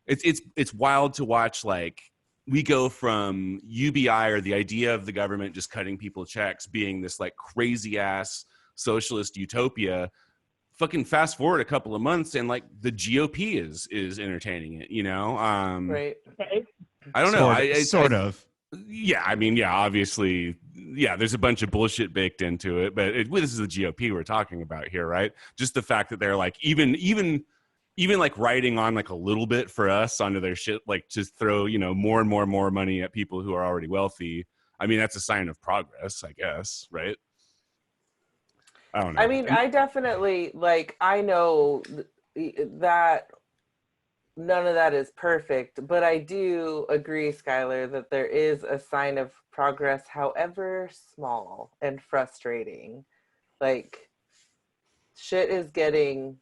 S2: It's wild to watch. Like we go from UBI, or the idea of the government just cutting people checks, being this like crazy ass socialist utopia. Fucking fast forward a couple of months, and like the GOP is entertaining it. You know,
S1: Right.
S2: I don't know.
S3: Sort of.
S2: Yeah, I mean, yeah, obviously, yeah, there's a bunch of bullshit baked into it, but this is the GOP we're talking about here, right? Just the fact that they're like, even like writing on like a little bit for us onto their shit, like just throw, you know, more and more money at people who are already wealthy. I mean, that's a sign of progress, I guess, right? I don't know.
S1: I mean, I definitely, like, I know that none of that is perfect, but I do agree, Skylar, that there is a sign of progress, however small and frustrating. Like, shit is getting,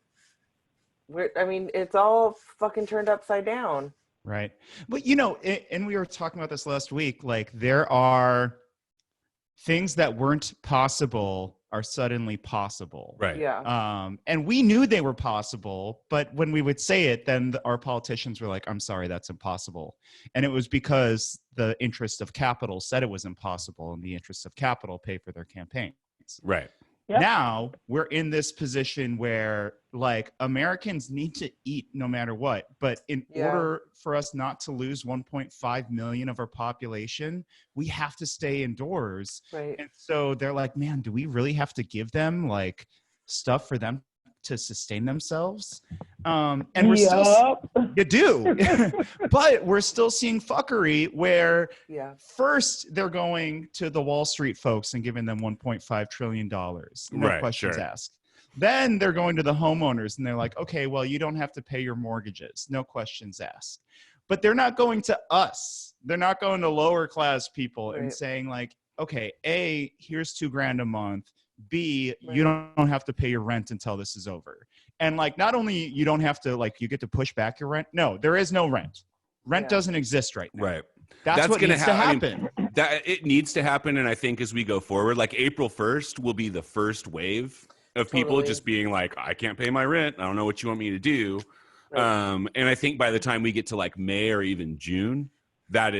S1: I mean, it's all fucking turned upside down.
S3: Right. But, you know, and we were talking about this last week, like there are things that weren't possible are suddenly possible.
S2: Right.
S1: Yeah.
S3: And we knew they were possible, but when we would say it, then our politicians were like, I'm sorry, that's impossible. And it was because the interest of capital said it was impossible, and the interests of capital pay for their campaigns.
S2: Right.
S5: Yep.
S3: Now we're in this position where like Americans need to eat no matter what. But in order for us not to lose 1.5 million of our population, we have to stay indoors.
S1: Right.
S3: And so they're like, man, do we really have to give them like stuff for them to sustain themselves? And we're still, you do, but we're still seeing fuckery where first they're going to the Wall Street folks and giving them $1.5 trillion. No questions asked. Then they're going to the homeowners and they're like, okay, well, you don't have to pay your mortgages. No questions asked. But they're not going to us. They're not going to lower class people and saying like, okay, A, here's $2,000 a month. B, you don't have to pay your rent until this is over. And like, not only you don't have to, like, you get to push back your rent. No, there is no rent. Rent doesn't exist right now.
S2: Right.
S3: That's what needs to happen.
S2: I mean, that it needs to happen. And I think as we go forward, like April 1st will be the first wave of people just being like, I can't pay my rent. I don't know what you want me to do. Right. And I think by the time we get to like May or even June, that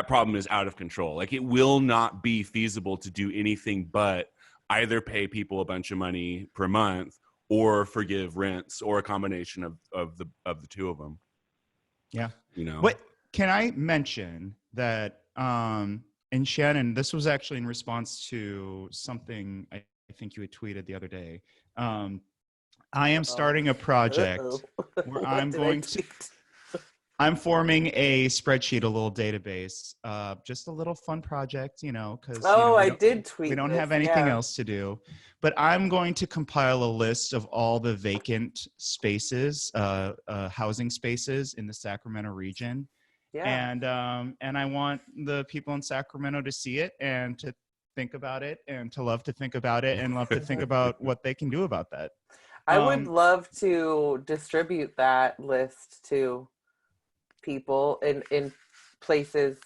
S2: problem is out of control. Like it will not be feasible to do anything but either pay people a bunch of money per month or forgive rents, or a combination of the two of them.
S3: Yeah.
S2: You know,
S3: but can I mention that, and Shannon, this was actually in response to something I think you had tweeted the other day. I am starting a project where I'm forming a spreadsheet, a little database, just a little fun project, you know, because
S1: I did tweet.
S3: We don't have anything else to do, but I'm going to compile a list of all the vacant spaces, housing spaces in the Sacramento region. Yeah. And I want the people in Sacramento to see it and to think about it and to love to think about it and love to think about what they can do about that.
S1: I would love to distribute that list to people in places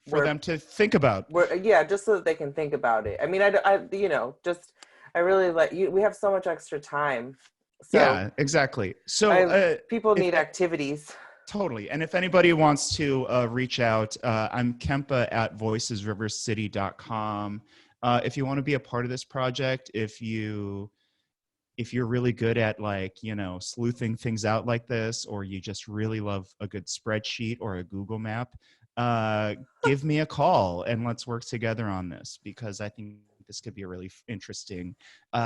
S3: for them to think about.
S1: Just so that they can think about it. I mean, I really like you. We have so much extra time So
S3: yeah, exactly. So
S1: people need activities.
S3: Totally. And if anybody wants to reach out, I'm Kempa at voicesrivercity.com. If you want to be a part of this project, if you're really good at, like, sleuthing things out like this, or you just really love a good spreadsheet or a Google map, give me a call and let's work together on this, because I think this could be a really interesting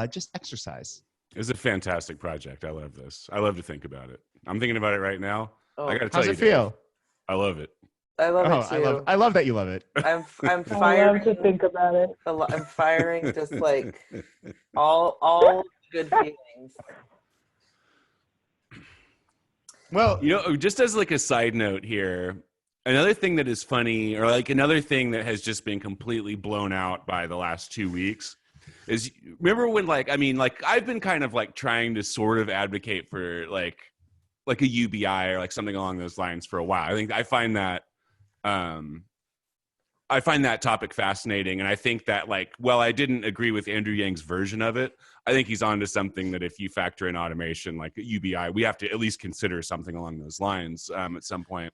S3: just exercise.
S2: It's a fantastic project. I love this. I love to think about it. I'm thinking about it right now.
S1: Oh,
S2: I got to tell
S3: How's
S2: you,
S3: it feel?
S2: Dave, I love it.
S1: I love it too.
S3: I love that you love it.
S1: I'm
S5: I
S1: firing.
S5: love to think about it.
S1: I'm firing just like all good feelings.
S3: Well,
S2: just as like a side note here, another thing that is funny, or like another thing that has just been completely blown out by the last 2 weeks, is, remember when, like, I mean, like, I've been kind of like trying to sort of advocate for like a UBI or like something along those lines for a while. I think I find that topic fascinating, and I think that, like, well, I didn't agree with Andrew Yang's version of it. I think he's onto something, that if you factor in automation like UBI, we have to at least consider something along those lines at some point.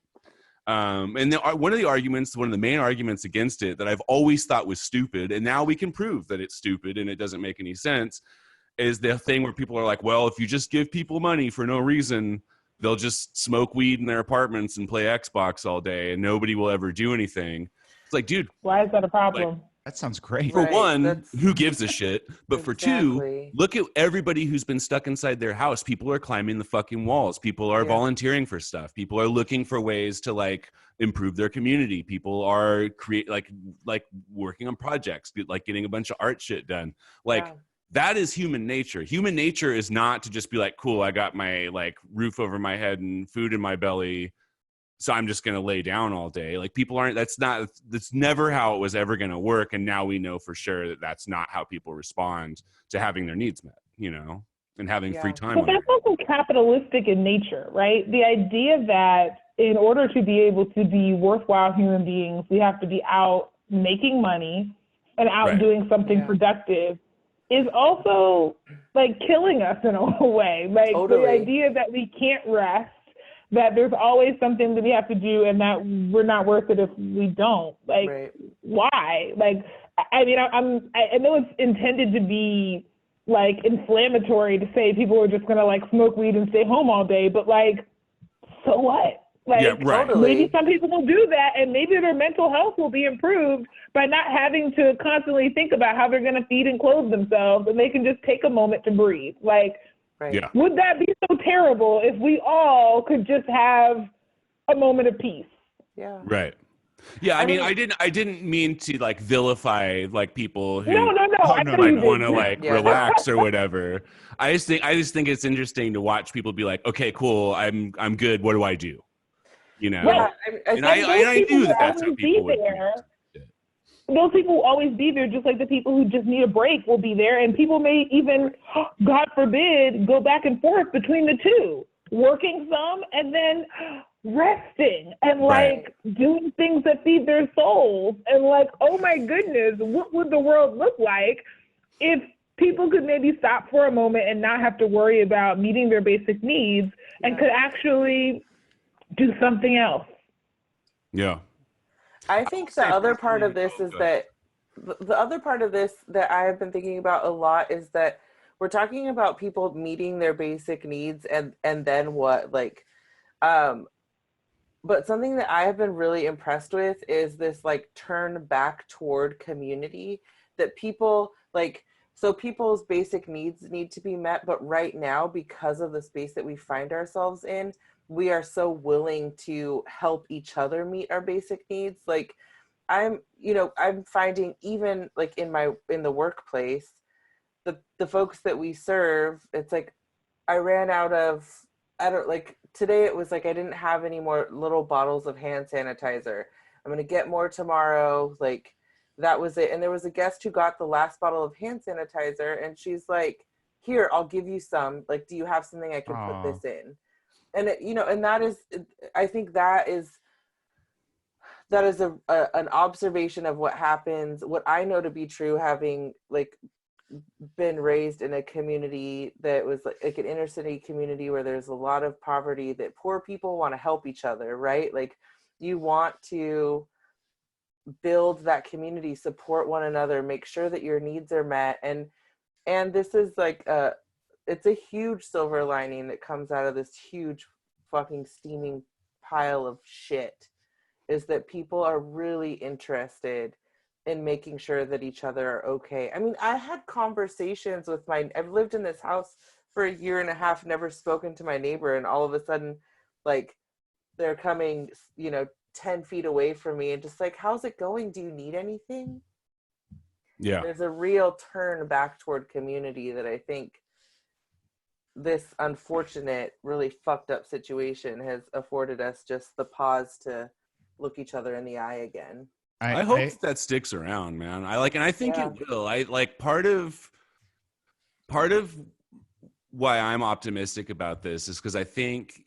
S2: And one of the main arguments against it that I've always thought was stupid, and now we can prove that it's stupid and it doesn't make any sense, is the thing where people are like, well, if you just give people money for no reason, they'll just smoke weed in their apartments and play Xbox all day and nobody will ever do anything. It's like, dude,
S5: Why is that a problem?
S2: Like,
S3: that sounds great.
S2: for
S1: Right,
S2: one, who gives a shit? But for two,
S1: Exactly.
S2: look at everybody who's been stuck inside their house. People are climbing the fucking walls. People are volunteering for stuff. People are looking for ways to like improve their community. People are like working on projects, like getting a bunch of art shit done. Like, that is human nature. Human nature is not to just be like, cool, I got my like roof over my head and food in my belly, so I'm just going to lay down all day. Like, people aren't, that's never how it was ever going to work. And now we know for sure that that's not how people respond to having their needs met, and having free time.
S5: But that's also capitalistic in nature, right? The idea that in order to be able to be worthwhile human beings, we have to be out making money and out doing something productive is also like killing us in a way. Like, the idea that we can't rest, that there's always something that we have to do, and that we're not worth it if we don't. Like, why? Like, I mean, I know it's intended to be like inflammatory to say people are just gonna like smoke weed and stay home all day, but like, so what? Like, maybe some people will do that, and maybe their mental health will be improved by not having to constantly think about how they're gonna feed and clothe themselves, and they can just take a moment to breathe. Like, would that be so terrible if we all could just have a moment of peace? Yeah.
S2: Right. Yeah, I mean, I didn't mean to like vilify like people who
S5: might
S2: want to like relax or whatever. I just think it's interesting to watch people be like, okay, cool, I'm good. What do I do?
S5: Yeah,
S2: and I knew that's how people would
S5: there. Those people will always be there, just like the people who just need a break will be there. And people may even, God forbid, go back and forth between the two, working some and then resting and like doing things that feed their souls. And like, oh my goodness, what would the world look like if people could maybe stop for a moment and not have to worry about meeting their basic needs and could actually do something else?
S2: Yeah.
S1: I think the other part of this is that the other part of this that I have been thinking about a lot is that we're talking about people meeting their basic needs and then what, like, but something that I have been really impressed with is this like turn back toward community, that people like, so people's basic needs need to be met, but right now, because of the space that we find ourselves in, we are so willing to help each other meet our basic needs. Like, I'm finding even like in the workplace, the folks that we serve, it's like, I ran out of, today it was like, I didn't have any more little bottles of hand sanitizer. I'm going to get more tomorrow. Like, that was it. And there was a guest who got the last bottle of hand sanitizer, and she's like, here, I'll give you some. Like, do you have something I can put this in? And and that is, I think that is an observation of what happens, what I know to be true, having like been raised in a community that was like an inner city community where there's a lot of poverty, that poor people want to help each other, right? Like you want to build that community, support one another, make sure that your needs are met. And this is like it's a huge silver lining that comes out of this huge fucking steaming pile of shit, is that people are really interested in making sure that each other are okay. I mean, I had conversations with I've lived in this house for a year and a half, never spoken to my neighbor, and all of a sudden, like, they're coming, 10 feet away from me and just like, how's it going? Do you need anything?
S2: Yeah.
S1: There's a real turn back toward community that I think this unfortunate, really fucked up situation has afforded us just the pause to look each other in the eye again.
S2: I hope that sticks around, man. I think
S1: Yeah.
S2: it will. I like part of why I'm optimistic about this is because I think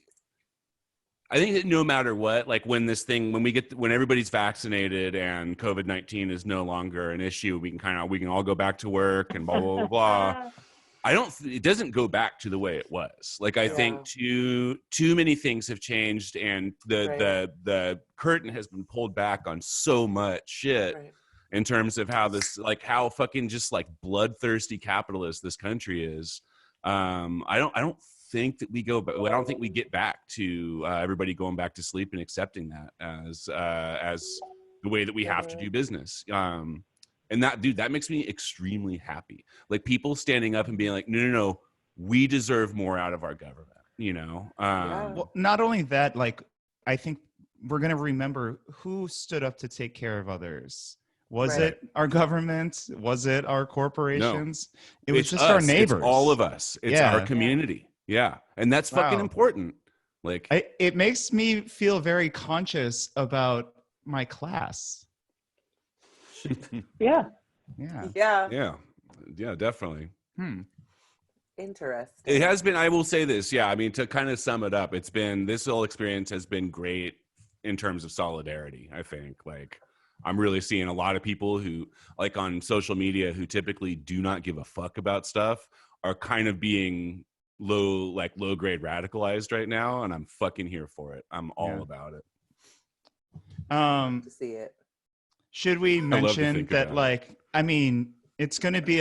S2: that no matter what, like when everybody's vaccinated and COVID-19 is no longer an issue, we can all go back to work and blah blah blah blah. It doesn't go back to the way it was. Like I think too many things have changed, and the curtain has been pulled back on so much shit in terms of how fucking just like bloodthirsty capitalist this country is. I don't think that we go, but I don't think we get back to everybody going back to sleep and accepting that as the way that we have to do business. And that makes me extremely happy. Like people standing up and being like, no, we deserve more out of our government,
S3: Well, not only that, like, I think we're going to remember who stood up to take care of others. Was it our government? Was it our corporations? No. It was just us. Our neighbors.
S2: It's all of us. It's our community. Yeah. And that's fucking important. Like
S3: it makes me feel very conscious about my class.
S5: Yeah,
S2: definitely.
S1: Interesting.
S2: It has been, I will say this. Yeah. I mean, to kind of sum it up, this whole experience has been great in terms of solidarity. I think like I'm really seeing a lot of people who like on social media who typically do not give a fuck about stuff are kind of being low grade radicalized right now. And I'm fucking here for it. I'm all about it.
S1: To see it.
S3: Should we mention that, like, I mean, it's going to be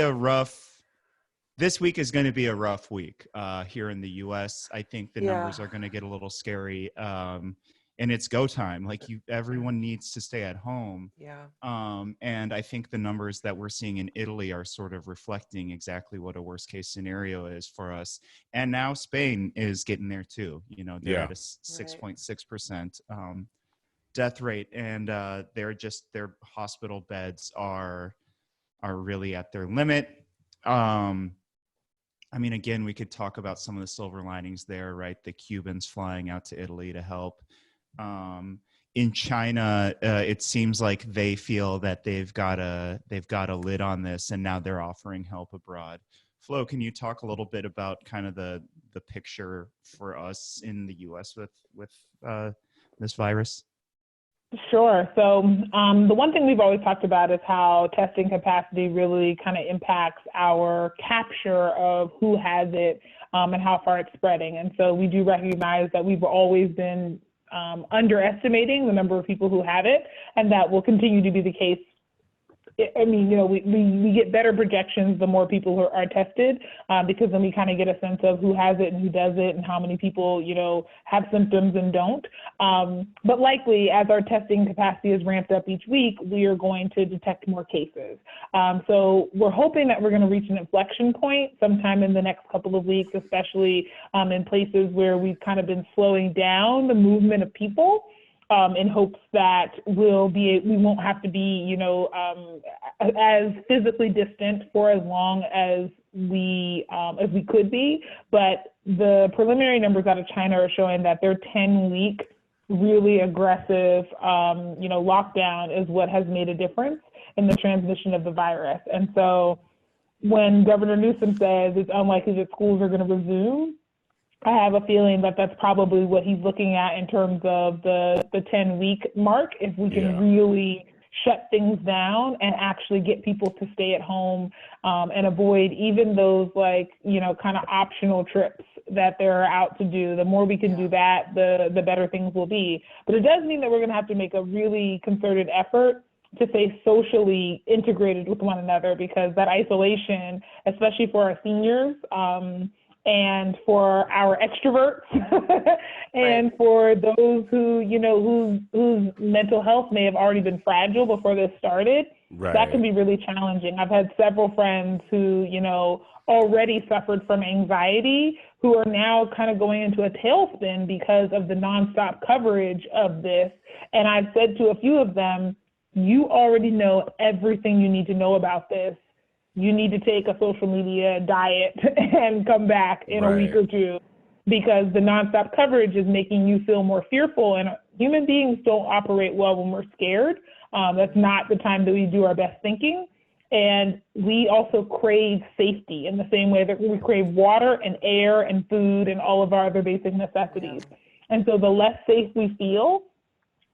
S3: this week is going to be a rough week here in the U.S. I think the numbers are going to get a little scary, and it's go time. Like, everyone needs to stay at home.
S1: Yeah.
S3: And I think the numbers that we're seeing in Italy are sort of reflecting exactly what a worst case scenario is for us. And now Spain is getting there too. They're at a 6.6%. Death rate, and their hospital beds are really at their limit. I mean, again, we could talk about some of the silver linings there, right? The Cubans flying out to Italy to help. In China, it seems like they feel that they've got a lid on this, and now they're offering help abroad. Flo, can you talk a little bit about kind of the picture for us in the U.S. with this virus?
S5: Sure. So the one thing we've always talked about is how testing capacity really kind of impacts our capture of who has it and how far it's spreading. And so we do recognize that we've always been underestimating the number of people who have it, and that will continue to be the case. I mean, we get better projections the more people who are tested, because then we kind of get a sense of who has it and who does it and how many people, have symptoms and don't. But likely, as our testing capacity is ramped up each week, we are going to detect more cases. So we're hoping that we're going to reach an inflection point sometime in the next couple of weeks, especially in places where we've kind of been slowing down the movement of people. In hopes that we won't have to be, as physically distant for as long as we could be. But the preliminary numbers out of China are showing that their 10-week really aggressive, lockdown is what has made a difference in the transmission of the virus. And so when Governor Newsom says it's unlikely that schools are going to resume, I have a feeling that that's probably what he's looking at in terms of the 10-week mark, if we can really shut things down and actually get people to stay at home and avoid even those kind of optional trips that they're out to do. The more we can do that, the better things will be. But it does mean that we're going to have to make a really concerted effort to stay socially integrated with one another, because that isolation, especially for our seniors, and for our extroverts and for those who, whose mental health may have already been fragile before this started, that can be really challenging. I've had several friends who, already suffered from anxiety, who are now kind of going into a tailspin because of the nonstop coverage of this. And I've said to a few of them, you already know everything you need to know about this. You need to take a social media diet and come back in a week or two, because the nonstop coverage is making you feel more fearful. And human beings don't operate well when we're scared. That's not the time that we do our best thinking. And we also crave safety in the same way that we crave water and air and food and all of our other basic necessities. And so the less safe we feel,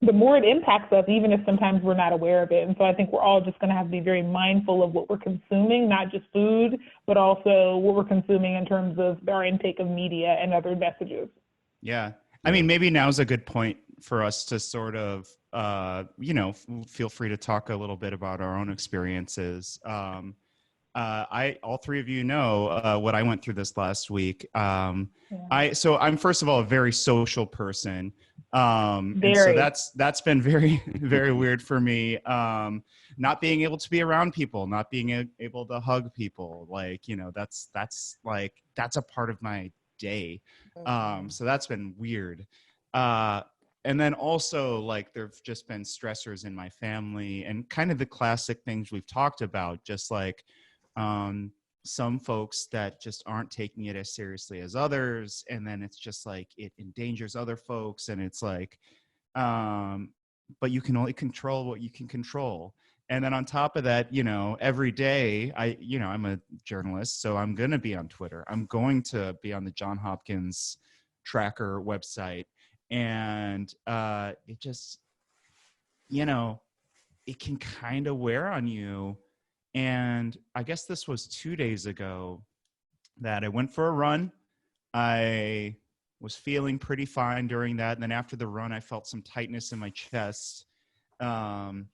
S5: the more it impacts us, even if sometimes we're not aware of it. And so I think we're all just going to have to be very mindful of what we're consuming, not just food, but also what we're consuming in terms of our intake of media and other messages.
S3: Yeah. I mean, maybe now's a good point for us to sort of, feel free to talk a little bit about our own experiences. All three of you know what I went through this last week. I'm first of all a very social person, and so that's been very very weird for me. Not being able to be around people, not being able to hug people, that's a part of my day. So that's been weird. And then also, there've just been stressors in my family and kind of the classic things we've talked about, just some folks that just aren't taking it as seriously as others. And then it's just it endangers other folks. And it's but you can only control what you can control. And then on top of that, every day I'm a journalist, so I'm going to be on Twitter. I'm going to be on the Johns Hopkins tracker website. And it just, it can kind of wear on you. And I guess this was 2 days ago that I went for a run. I was feeling pretty fine during that. And then after the run, I felt some tightness in my chest. And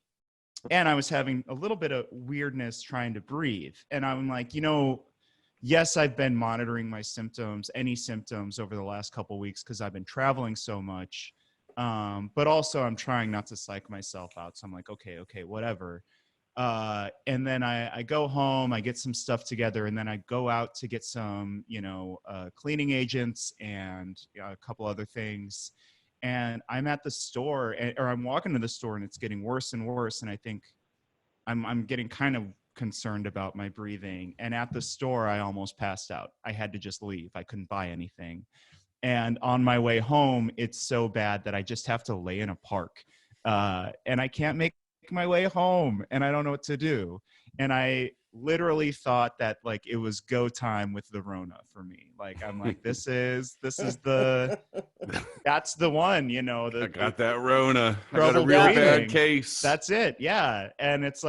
S3: I was having a little bit of weirdness trying to breathe. And I'm like, yes, I've been monitoring my symptoms, any symptoms over the last couple of weeks because I've been traveling so much. But also I'm trying not to psych myself out. So I'm like, okay, whatever. And then I go home, I get some stuff together, and then I go out to get some, cleaning agents and a couple other things. And I'm at the store, or I'm walking to the store, and it's getting worse and worse. And I think I'm getting kind of concerned about my breathing. And at the store, I almost passed out. I had to just leave. I couldn't buy anything. And on my way home, it's so bad that I just have to lay in a park. And I can't make my way home, and I don't know what to do. And I literally thought that it was go time with the Rona for me. I'm like, this is that's the one,
S2: I got that Rona. I got a real bad case.
S3: That's it. Yeah. And it's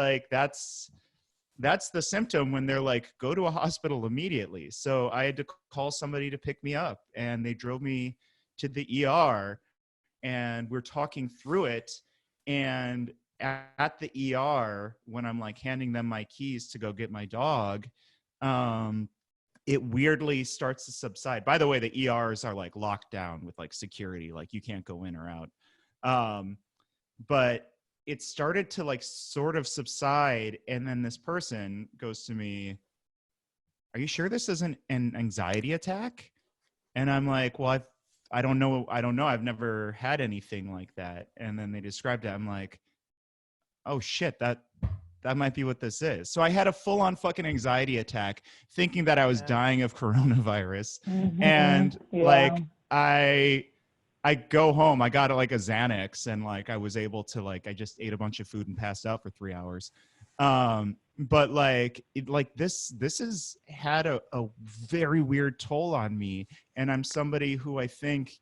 S3: that's the symptom when they're like, go to a hospital immediately. So I had to call somebody to pick me up, and they drove me to the ER, and we're talking through it. And at the ER, when I'm handing them my keys to go get my dog, it weirdly starts to subside. By the way, the ERs are locked down with security, you can't go in or out. But it started to sort of subside. And then this person goes to me, are you sure this isn't an anxiety attack? And I'm like, well, I don't know. I've never had anything like that. And then they described it. I'm like, oh shit, that might be what this is. So I had a full-on fucking anxiety attack thinking that I was dying of coronavirus. Mm-hmm. And I go home, I got a Xanax, and I was able to I just ate a bunch of food and passed out for 3 hours. But this has had a very weird toll on me. And I'm somebody who I think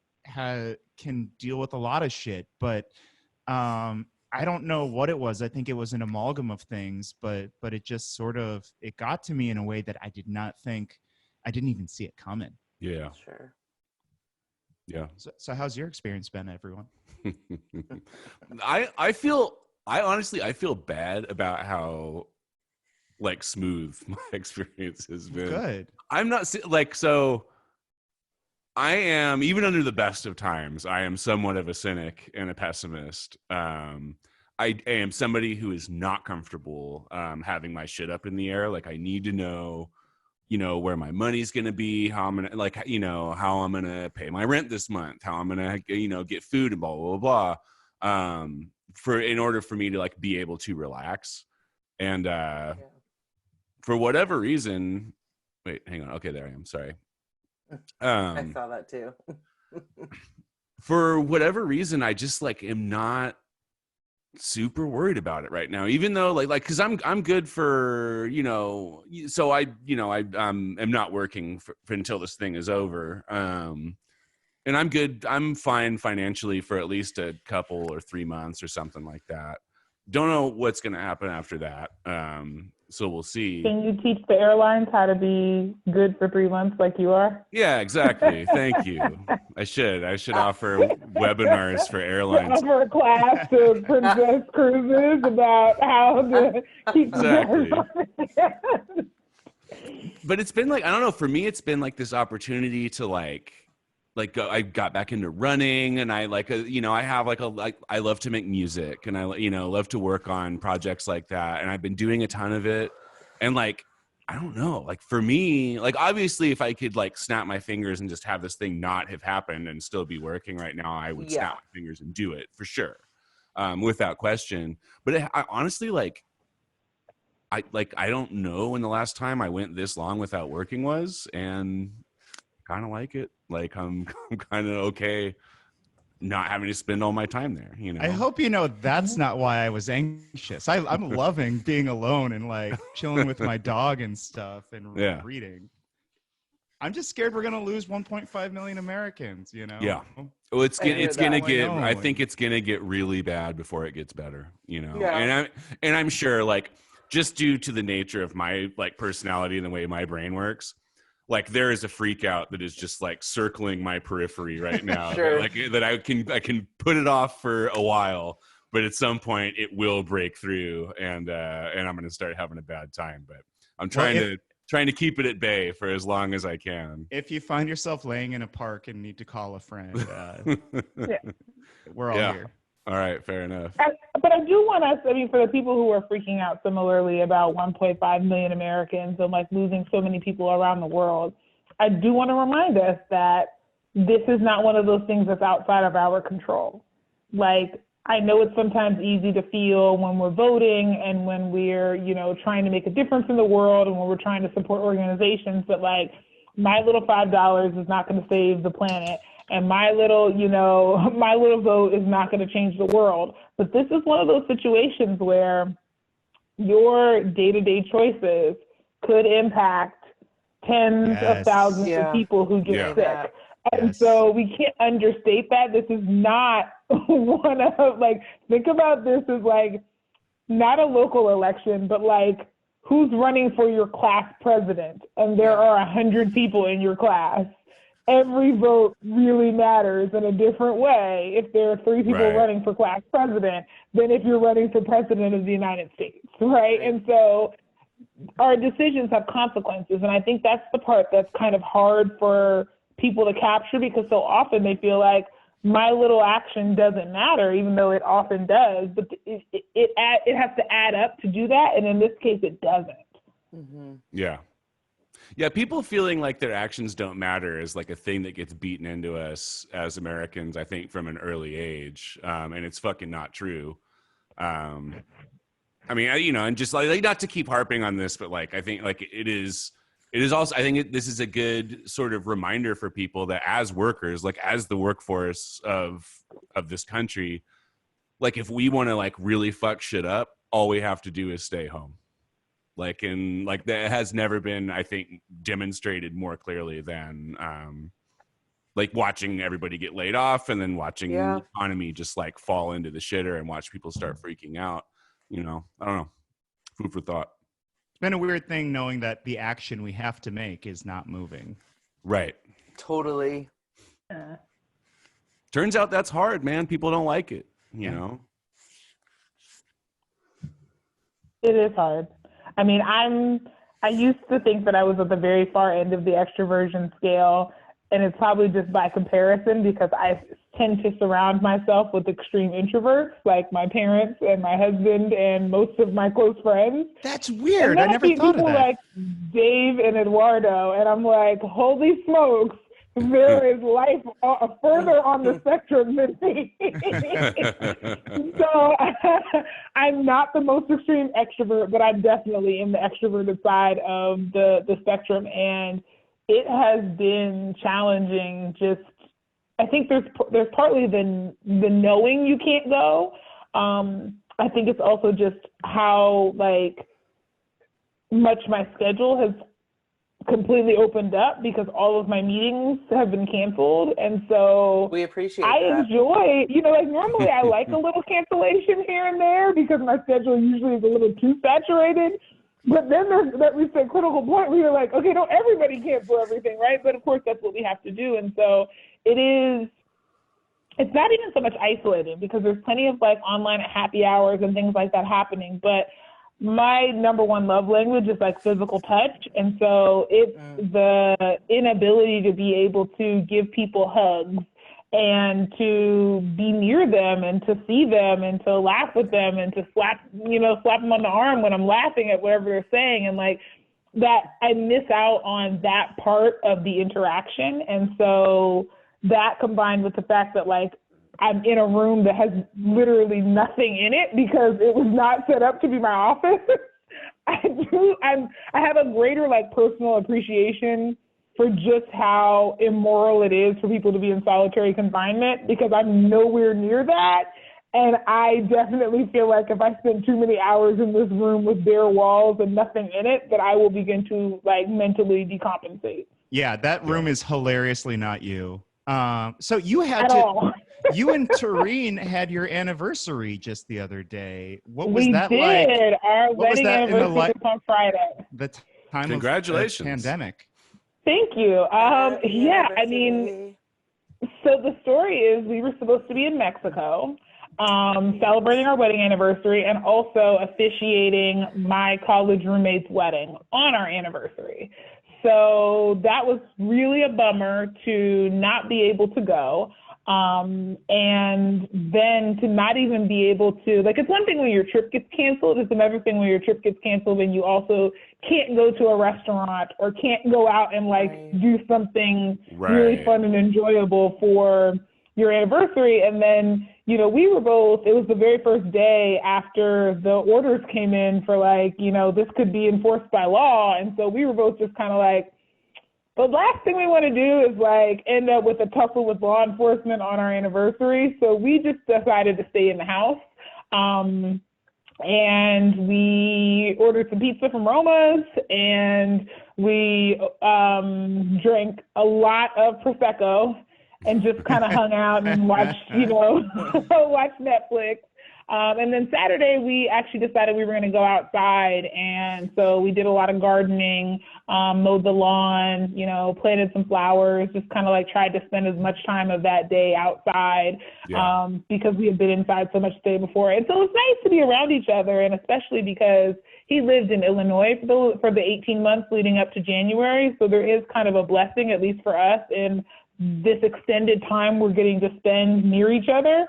S3: can deal with a lot of shit, but I don't know what it was. I think it was an amalgam of things, but it just sort of, it got to me in a way that I didn't even see it coming.
S2: Yeah.
S1: Sure.
S2: Yeah.
S3: So how's your experience been, everyone?
S2: I honestly feel bad about how like smooth my experience has been.
S3: Good.
S2: I'm not like, so I am, even under the best of times, I am somewhat of a cynic and a pessimist. I am somebody who is not comfortable having my shit up in the air. Like I need to know, where my money's going to be, how I'm going to, like, how I'm going to pay my rent this month, how I'm going to, get food and blah, blah, blah, blah, in order for me to like be able to relax. And for whatever reason, wait, hang on. Okay, there I am. Sorry.
S1: I saw that too.
S2: For whatever reason, I just like am not super worried about it right now, even though like because I'm good for so I am not working for until this thing is over, and I'm good, I'm fine financially for at least a couple or 3 months or something like that. Don't know what's going to happen after that, so we'll see.
S5: Can you teach the airlines how to be good for 3 months like you are?
S2: Yeah, exactly. Thank you. I should offer webinars for airlines.
S5: Offer a class to Princess Cruises about how to keep
S2: Exactly.
S5: the
S2: But it's been like, I don't know, for me, it's been like this opportunity to like go, I got back into running, and I like, I have I love to make music, and I, love to work on projects like that. And I've been doing a ton of it. And like, I don't know, like for me, like obviously if I could like snap my fingers and just have this thing not have happened and still be working right now, I would snap my fingers and do it for sure. Without question. But I honestly I don't know when the last time I went this long without working was, and kind of like it. Like I'm kind of okay not having to spend all my time there.
S3: I hope that's not why I was anxious. I'm loving being alone and like chilling with my dog and stuff and reading. I'm just scared we're gonna lose 1.5 million Americans. Yeah.
S2: Well, it's gonna get. I think it's gonna get really bad before it gets better.
S1: Yeah.
S2: And I'm sure like just due to the nature of my like personality and the way my brain works, like there is a freak out that is just like circling my periphery right now.
S1: Sure.
S2: Like that I can put it off for a while, but at some point it will break through, and I'm going to start having a bad time. But I'm trying to keep it at bay for as long as I can.
S3: If you find yourself laying in a park and need to call a friend, we're all here.
S2: All right, fair enough.
S5: But I do want us, for the people who are freaking out similarly about 1.5 million Americans and like losing so many people around the world, I do want to remind us that this is not one of those things that's outside of our control. Like, I know it's sometimes easy to feel when we're voting and when we're, trying to make a difference in the world and when we're trying to support organizations, but like my little $5 is not going to save the planet. And my little vote is not going to change the world. But this is one of those situations where your day-to-day choices could impact tens of thousands of people who get sick. And so we can't understate that. This is not one of, like, think about this as like not a local election, but like who's running for your class president. And there are 100 people in your class. Every vote really matters in a different way if there are 3 people running for class president than if you're running for president of the United States, right? And so our decisions have consequences, and I think that's the part that's kind of hard for people to capture, because so often they feel like my little action doesn't matter, even though it often does, but it has to add up to do that, and in this case it doesn't.
S1: Mm-hmm.
S2: Yeah, people feeling like their actions don't matter is like a thing that gets beaten into us as Americans, I think, from an early age. And it's fucking not true. And just like not to keep harping on this, but like, I think like it is also, I think this is a good sort of reminder for people that as workers, like as the workforce of this country, like if we want to like really fuck shit up, all we have to do is stay home. Like, and like that has never been, I think, demonstrated more clearly than like watching everybody get laid off and then watching
S1: Yeah.
S2: the economy just like fall into the shitter and watch people start freaking out. You know, I don't know. Food for thought.
S3: It's been a weird thing knowing that the action we have to make is not moving.
S2: Right.
S1: Totally.
S2: Turns out that's hard, man. People don't like it, you know?
S5: It is hard. I mean, I used to think that I was at the very far end of the extroversion scale, and it's probably just by comparison because I tend to surround myself with extreme introverts, like my parents and my husband and most of my close friends.
S3: That's weird.
S5: And then
S3: I never
S5: see
S3: thought of
S5: people
S3: that.
S5: like Dave and Eduardo, and I'm like, holy smokes, there is life further on the spectrum than me. So I'm not the most extreme extrovert, but I'm definitely in the extroverted side of the spectrum, and it has been challenging. Just, I think there's partly the knowing you can't go. I think it's also just how like much my schedule has completely opened up because all of my meetings have been canceled, and so
S1: We appreciate
S5: I
S1: that.
S5: enjoy, like normally I like a little cancellation here and there because my schedule usually is a little too saturated. But then there's that recent critical point where you're like, okay, don't everybody cancel everything, right? But of course that's what we have to do. And so it's not even so much isolating because there's plenty of like online happy hours and things like that happening. But my number one love language is like physical touch. And so it's the inability to be able to give people hugs and to be near them and to see them and to laugh with them and to slap them on the arm when I'm laughing at whatever they're saying. And like that, I miss out on that part of the interaction. And so that combined with the fact that like I'm in a room that has literally nothing in it because it was not set up to be my office. I have a greater like personal appreciation for just how immoral it is for people to be in solitary confinement because I'm nowhere near that. And I definitely feel like if I spend too many hours in this room with bare walls and nothing in it, that I will begin to like mentally decompensate.
S3: Yeah, that room is hilariously not you. So you had
S5: At all.
S3: You and Tareen had your anniversary just the other day. What was
S5: We
S3: that
S5: did.
S3: like?
S5: Our
S3: What was
S5: wedding
S3: that in the
S5: anniversary was on Friday.
S3: The time
S2: Congratulations.
S3: of the pandemic.
S5: Thank you.
S1: Happy
S5: Yeah, I mean,
S1: anniversary.
S5: so the story is we were supposed to be in Mexico, celebrating our wedding anniversary and also officiating my college roommate's wedding on our anniversary. So that was really a bummer to not be able to go. And then to not even be able to, like, it's one thing when your trip gets canceled, it's another thing when your trip gets canceled and you also can't go to a restaurant or can't go out and like do something really fun and enjoyable for your anniversary. And then, we were both, it was the very first day after the orders came in for like, this could be enforced by law. And so we were both just kind of like, the last thing we want to do is like end up with a tussle with law enforcement on our anniversary. So we just decided to stay in the house. And we ordered some pizza from Roma's and we drank a lot of Prosecco and just kind of hung out and watched, watched Netflix. And then Saturday, we actually decided we were going to go outside. And so we did a lot of gardening, mowed the lawn, planted some flowers, just kind of like tried to spend as much time of that day outside because we had been inside so much the day before. And so it was nice to be around each other, and especially because he lived in Illinois for the 18 months leading up to January. So there is kind of a blessing, at least for us, in this extended time we're getting to spend near each other.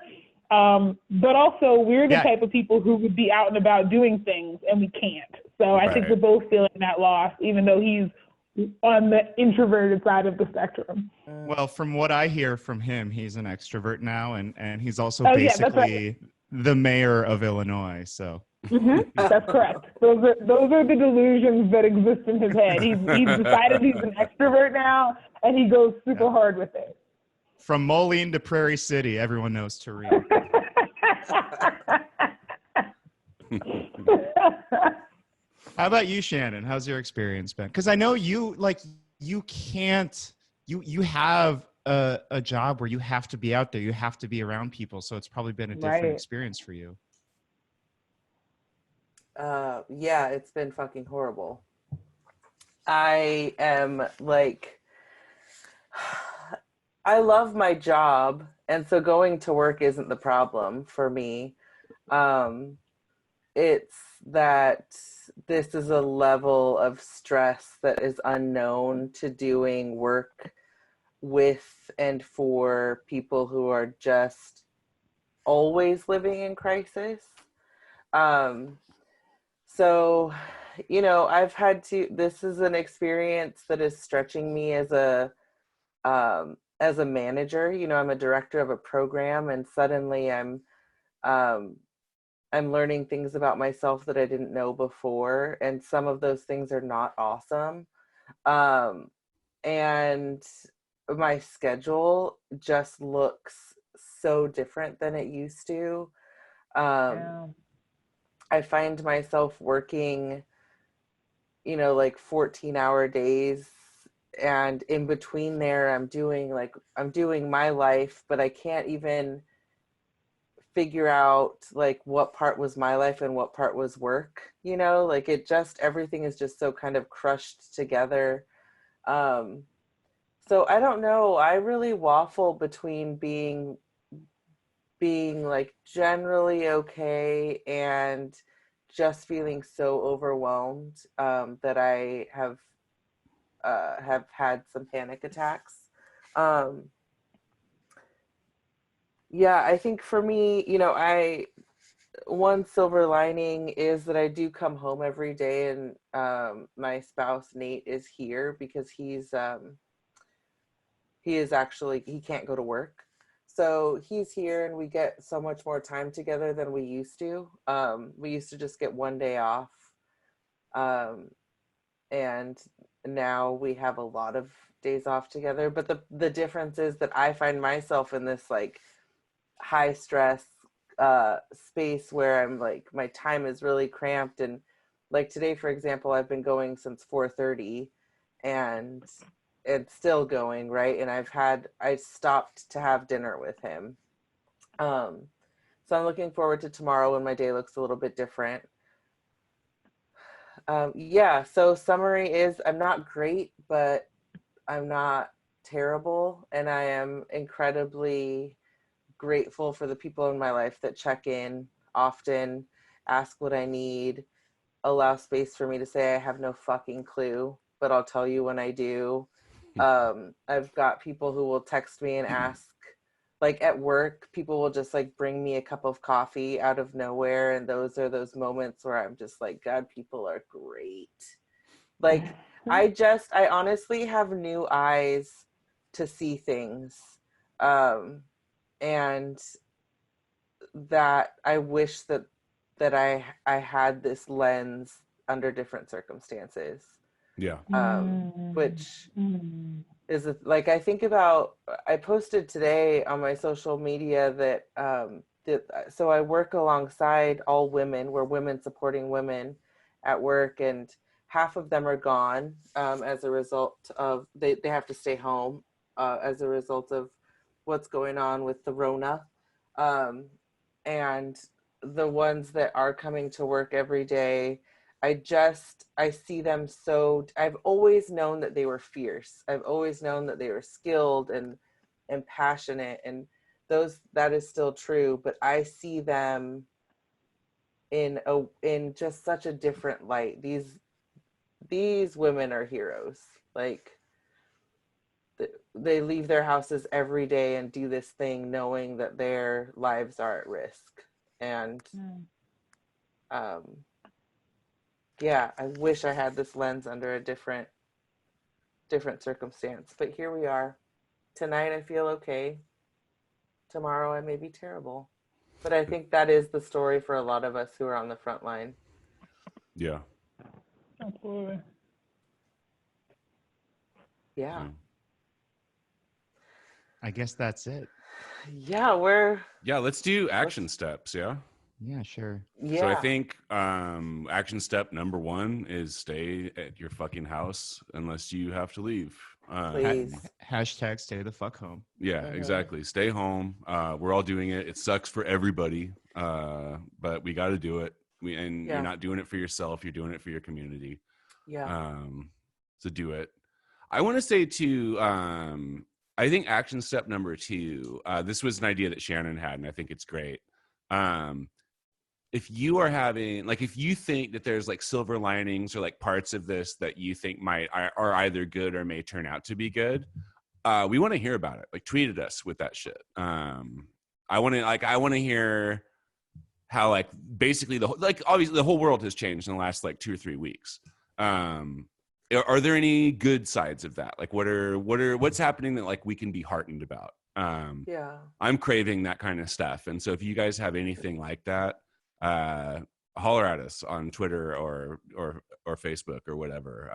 S5: But also we're the type of people who would be out and about doing things and we can't. So I think we're both feeling that loss, even though he's on the introverted side of the spectrum.
S3: Well, from what I hear from him, he's an extrovert now, and he's also
S5: that's
S3: basically the mayor of Illinois. So
S5: that's correct. Those are the delusions that exist in his head. He's decided he's an extrovert now, and he goes super hard with it.
S3: From Moline to Prairie City, everyone knows Tareen. How about you, Shannon? How's your experience been? Because I know you have a job where you have to be out there, you have to be around people, so it's probably been a different
S5: Right.
S3: experience for you.
S1: Yeah, it's been fucking horrible. I am like, I love my job, and so going to work isn't the problem for me. It's that this is a level of stress that is unknown to doing work with and for people who are just always living in crisis. Um, so, I've had to, this is an experience that is stretching me as a manager. I'm a director of a program, and suddenly um, I'm learning things about myself that I didn't know before, and some of those things are not awesome. And my schedule just looks so different than it used to.
S5: Yeah.
S1: I find myself working, like 14-hour days, and in between there I'm doing my life, but I can't even figure out like what part was my life and what part was work, like everything is just so kind of crushed together. So I don't know, I really waffle between being like generally okay and just feeling so overwhelmed, that I have had some panic attacks. Yeah, I think for me, one silver lining is that I do come home every day, and my spouse Nate is here because he can't go to work. So he's here, and we get so much more time together than we used to. We used to just get one day off. And now we have a lot of days off together. But the difference is that I find myself in this like high stress space where I'm like, my time is really cramped. And like today, for example, I've been going since 4:30, and it's still going, right? And I stopped to have dinner with him. So I'm looking forward to tomorrow when my day looks a little bit different. Yeah, so summary is I'm not great, but I'm not terrible. And I am incredibly grateful for the people in my life that check in often, ask what I need, allow space for me to say I have no fucking clue, but I'll tell you when I do. I've got people who will text me and ask, like at work, people will just like bring me a cup of coffee out of nowhere. And those are those moments where I'm just like, God, people are great. Like, I honestly have new eyes to see things. And that I wish that I had this lens under different circumstances.
S2: Yeah.
S1: Which is like, I posted today on my social media that so I work alongside all women. We're women supporting women at work, and half of them are gone as a result of they have to stay home as a result of what's going on with the Rona. And the ones that are coming to work every day, I see them so, I've always known that they were fierce. I've always known that they were skilled and passionate, and that is still true, but I see them in just such a different light. These women are heroes. Like, they leave their houses every day and do this thing knowing that their lives are at risk. And yeah, I wish I had this lens under a different circumstance, but here we are. Tonight I feel okay. Tomorrow I may be terrible. But I think that is the story for a lot of us who are on the front line.
S2: Yeah.
S5: Absolutely.
S1: Yeah.
S3: I guess that's it.
S1: Yeah,
S2: let's do action steps. Yeah.
S3: Yeah, sure.
S1: Yeah.
S2: So I think action step number 1 is stay at your fucking house unless you have to leave.
S1: Please.
S3: Hashtag stay the fuck home.
S2: Yeah, exactly. Stay home. We're all doing it. It sucks for everybody, but we got to do it. You're not doing it for yourself. You're doing it for your community.
S1: Yeah.
S2: So do it. I want to say too, I think action step number 2, this was an idea that Shannon had, and I think it's great. If you are having, like, if you think that there's like silver linings or like parts of this that you think are either good or may turn out to be good, we want to hear about it. Like, tweet at us with that shit. I want to hear how, like, basically obviously the whole world has changed in the last like 2 or 3 weeks. Are there any good sides of that? Like, what's happening that like we can be heartened about? I'm craving that kind of stuff. And so if you guys have anything like that, holler at us on Twitter or Facebook or whatever.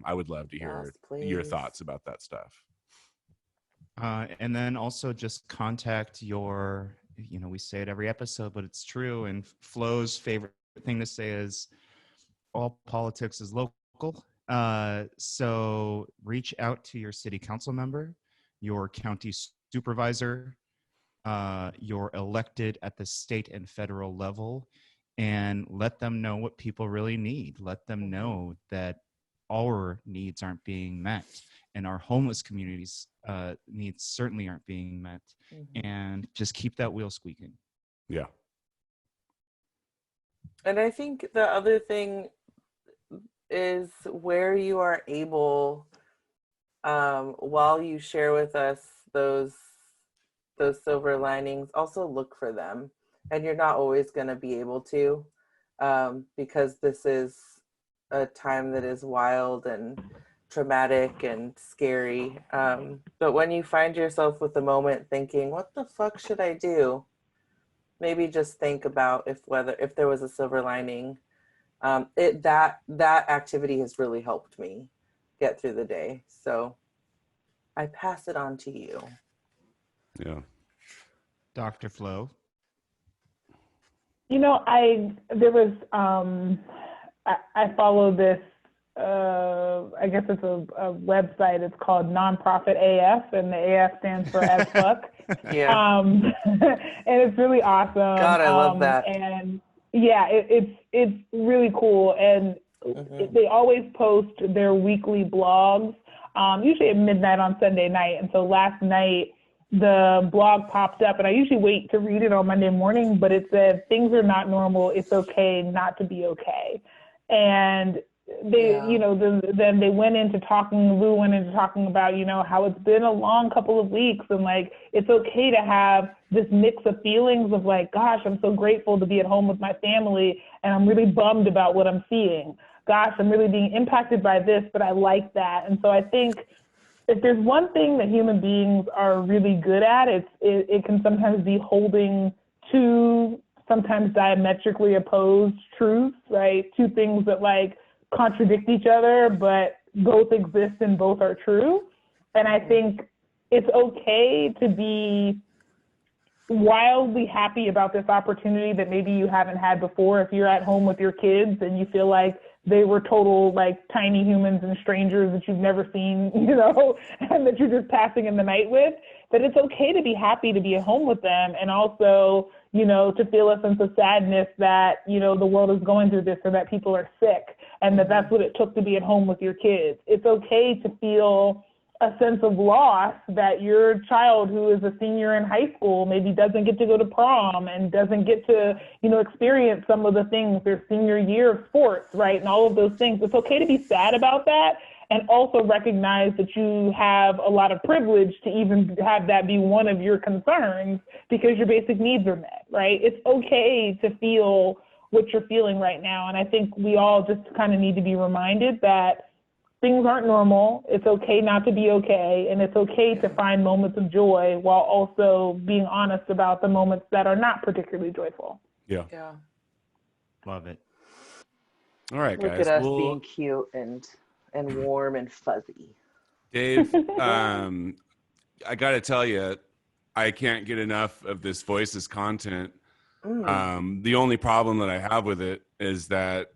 S2: I would love to hear your thoughts about that stuff.
S3: And then also just contact your, we say it every episode, but it's true. And Flo's favorite thing to say is all politics is local. So reach out to your city council member, your county supervisor, you're elected at the state and federal level, and let them know what people really need. Let them know that our needs aren't being met, and our homeless communities' needs certainly aren't being met. And just keep that wheel squeaking.
S2: Yeah.
S1: And I think the other thing is, where you are able, while you share with us those silver linings, also look for them. And you're not always going to be able to, because this is a time that is wild and traumatic and scary. But when you find yourself with a moment thinking, what the fuck should I do? Maybe just think about if there was a silver lining. That activity has really helped me get through the day. So I pass it on to you.
S2: Yeah.
S3: Dr. Flo.
S5: I follow this, I guess it's a website. It's called Nonprofit AF, and the AF stands for as fuck.
S1: Yeah.
S5: And it's really awesome.
S1: God, I love that.
S5: And yeah, it's really cool. And they always post their weekly blogs, usually at midnight on Sunday night. And so last night, the blog popped up, and I usually wait to read it on Monday morning, but it said, things are not normal. It's okay not to be okay. And they, then they went into talking, Lou went into talking about, how it's been a long couple of weeks, and like, it's okay to have this mix of feelings of like, gosh, I'm so grateful to be at home with my family, and I'm really bummed about what I'm seeing. Gosh, I'm really being impacted by this, but I like that. And so I think, if there's one thing that human beings are really good at, it can sometimes be holding two sometimes diametrically opposed truths, right? Two things that like contradict each other, but both exist and both are true. And I think it's okay to be wildly happy about this opportunity that maybe you haven't had before. If you're at home with your kids and you feel like they were total like tiny humans and strangers that you've never seen, and that you're just passing in the night with, that it's okay to be happy to be at home with them, and also, to feel a sense of sadness that, the world is going through this, or that people are sick, and that's what it took to be at home with your kids. It's okay to feel a sense of loss that your child, who is a senior in high school, maybe doesn't get to go to prom and doesn't get to, experience some of the things, their senior year of sports, right? And all of those things. It's okay to be sad about that, and also recognize that you have a lot of privilege to even have that be one of your concerns, because your basic needs are met, right? It's okay to feel what you're feeling right now. And I think we all just kind of need to be reminded that things aren't normal. It's okay not to be okay. And it's okay to find moments of joy while also being honest about the moments that are not particularly joyful.
S2: Yeah.
S3: Love it.
S2: All right,
S1: Look
S2: guys.
S1: at us being cute and warm and fuzzy.
S2: Dave, I got to tell you, I can't get enough of this Voices content. The only problem that I have with it is that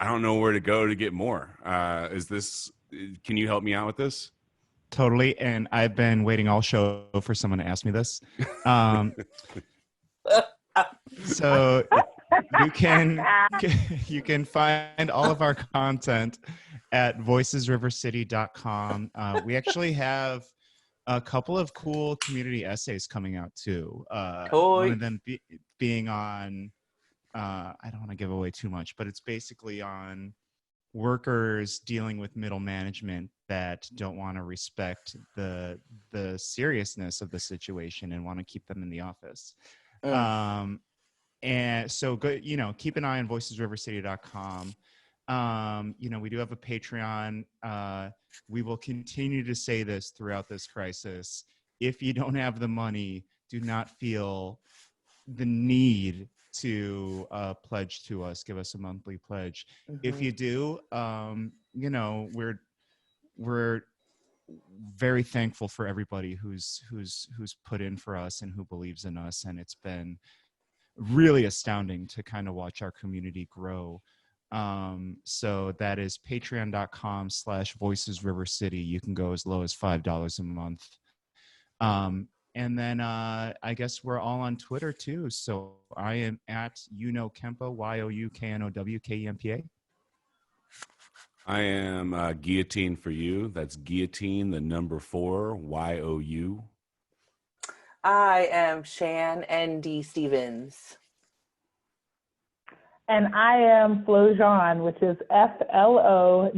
S2: I don't know where to go to get more. Can you help me out with this?
S3: Totally. And I've been waiting all show for someone to ask me this. So you can find all of our content at voicesrivercity.com. We actually have a couple of cool community essays coming out too. One of them being on, I don't want to give away too much, but it's basically on workers dealing with middle management that don't want to respect the seriousness of the situation and want to keep them in the office. And so go, keep an eye on voicesrivercity.com. We do have a Patreon. We will continue to say this throughout this crisis. If you don't have the money, do not feel the need to pledge to us. Give us a monthly pledge. If you do, we're very thankful for everybody who's put in for us and who believes in us, and it's been really astounding to kind of watch our community grow. So that is patreon.com/voicesrivercity. You can go as low as $5 a month. And then I guess we're all on Twitter too. So I am at Kempa, YOUKNOWKEMPA.
S2: I am Guillotine for You. That's Guillotine, the number 4, YOU.
S1: I am Shan ND Stevens.
S5: And I am Flojaune, which is FLOJAUNE.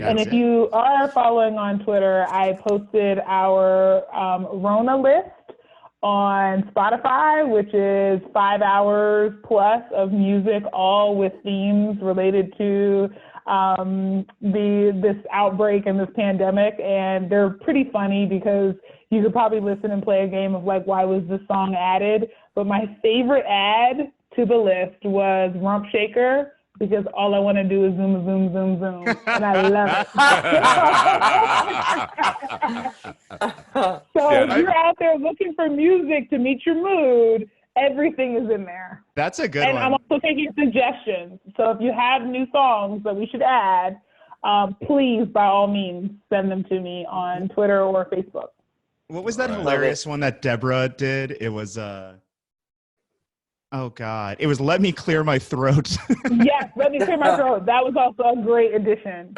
S5: And if you are following on Twitter, I posted our Rona list on Spotify, which is 5 hours plus of music, all with themes related to this outbreak and this pandemic. And they're pretty funny because you could probably listen and play a game of like, why was this song added? But my favorite add to the list was Rump Shaker, because all I want to do is zoom, zoom, zoom, zoom. And I love it. So if you're out there looking for music to meet your mood, everything is in there.
S3: That's a good one.
S5: And I'm also taking suggestions. So if you have new songs that we should add, please, by all means, send them to me on Twitter or Facebook.
S3: What was that hilarious one that Deborah did? It was oh God, it was Let Me Clear My Throat.
S5: Yes, Let Me Clear My Throat. That was also a great addition.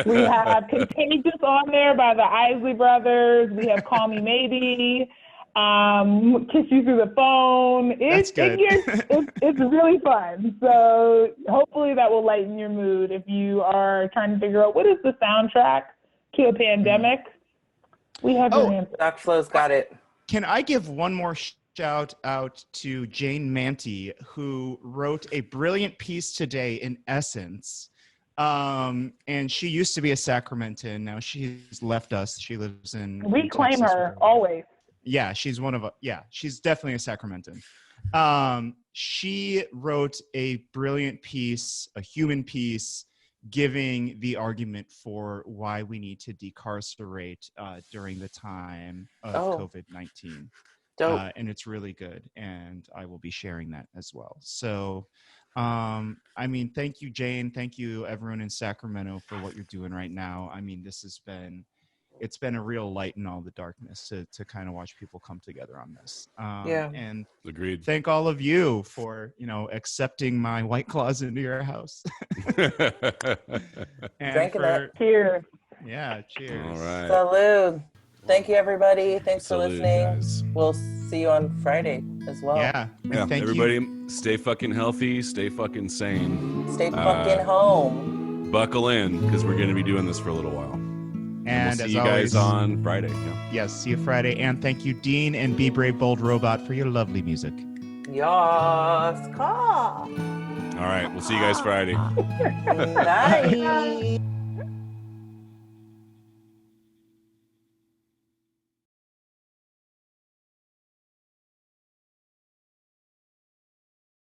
S5: We have Contagious on there by the Isley Brothers. We have Call Me Maybe, Kiss You Through the Phone. It's really fun. So hopefully that will lighten your mood if you are trying to figure out what is the soundtrack to a pandemic. We have your answer.
S1: Doc Flo's got it.
S3: Can I give one more shout out to Jane Manty, who wrote a brilliant piece today in Essence. And she used to be a Sacramentan. Now she's left us. She lives in
S5: We claim her always.
S3: Yeah, she's she's definitely a Sacramentan. She wrote a brilliant piece, a human piece, giving the argument for why we need to decarcerate during the time of COVID-19. And it's really good, and I will be sharing that as well. So, thank you, Jane. Thank you, everyone in Sacramento, for what you're doing right now. I mean, it's been a real light in all the darkness to kind of watch people come together on this. And
S2: agreed.
S3: Thank all of you for, accepting my White Claws into your house.
S5: Cheers.
S3: Yeah, cheers.
S2: All right.
S1: Salud. Thank you, everybody. Thanks for listening.
S2: Guys.
S1: We'll see you on Friday as well.
S3: Yeah.
S2: Thank everybody. Stay fucking healthy. Stay fucking sane.
S1: Stay fucking home.
S2: Buckle in, because we're going to be doing this for a little while.
S3: And
S2: we'll see you guys on Friday. Yeah.
S3: Yes, see you Friday. And thank you, Dean and Be Brave Bold Robot, for your lovely music.
S1: Yes. All
S2: right. We'll see you guys Friday.
S1: Bye.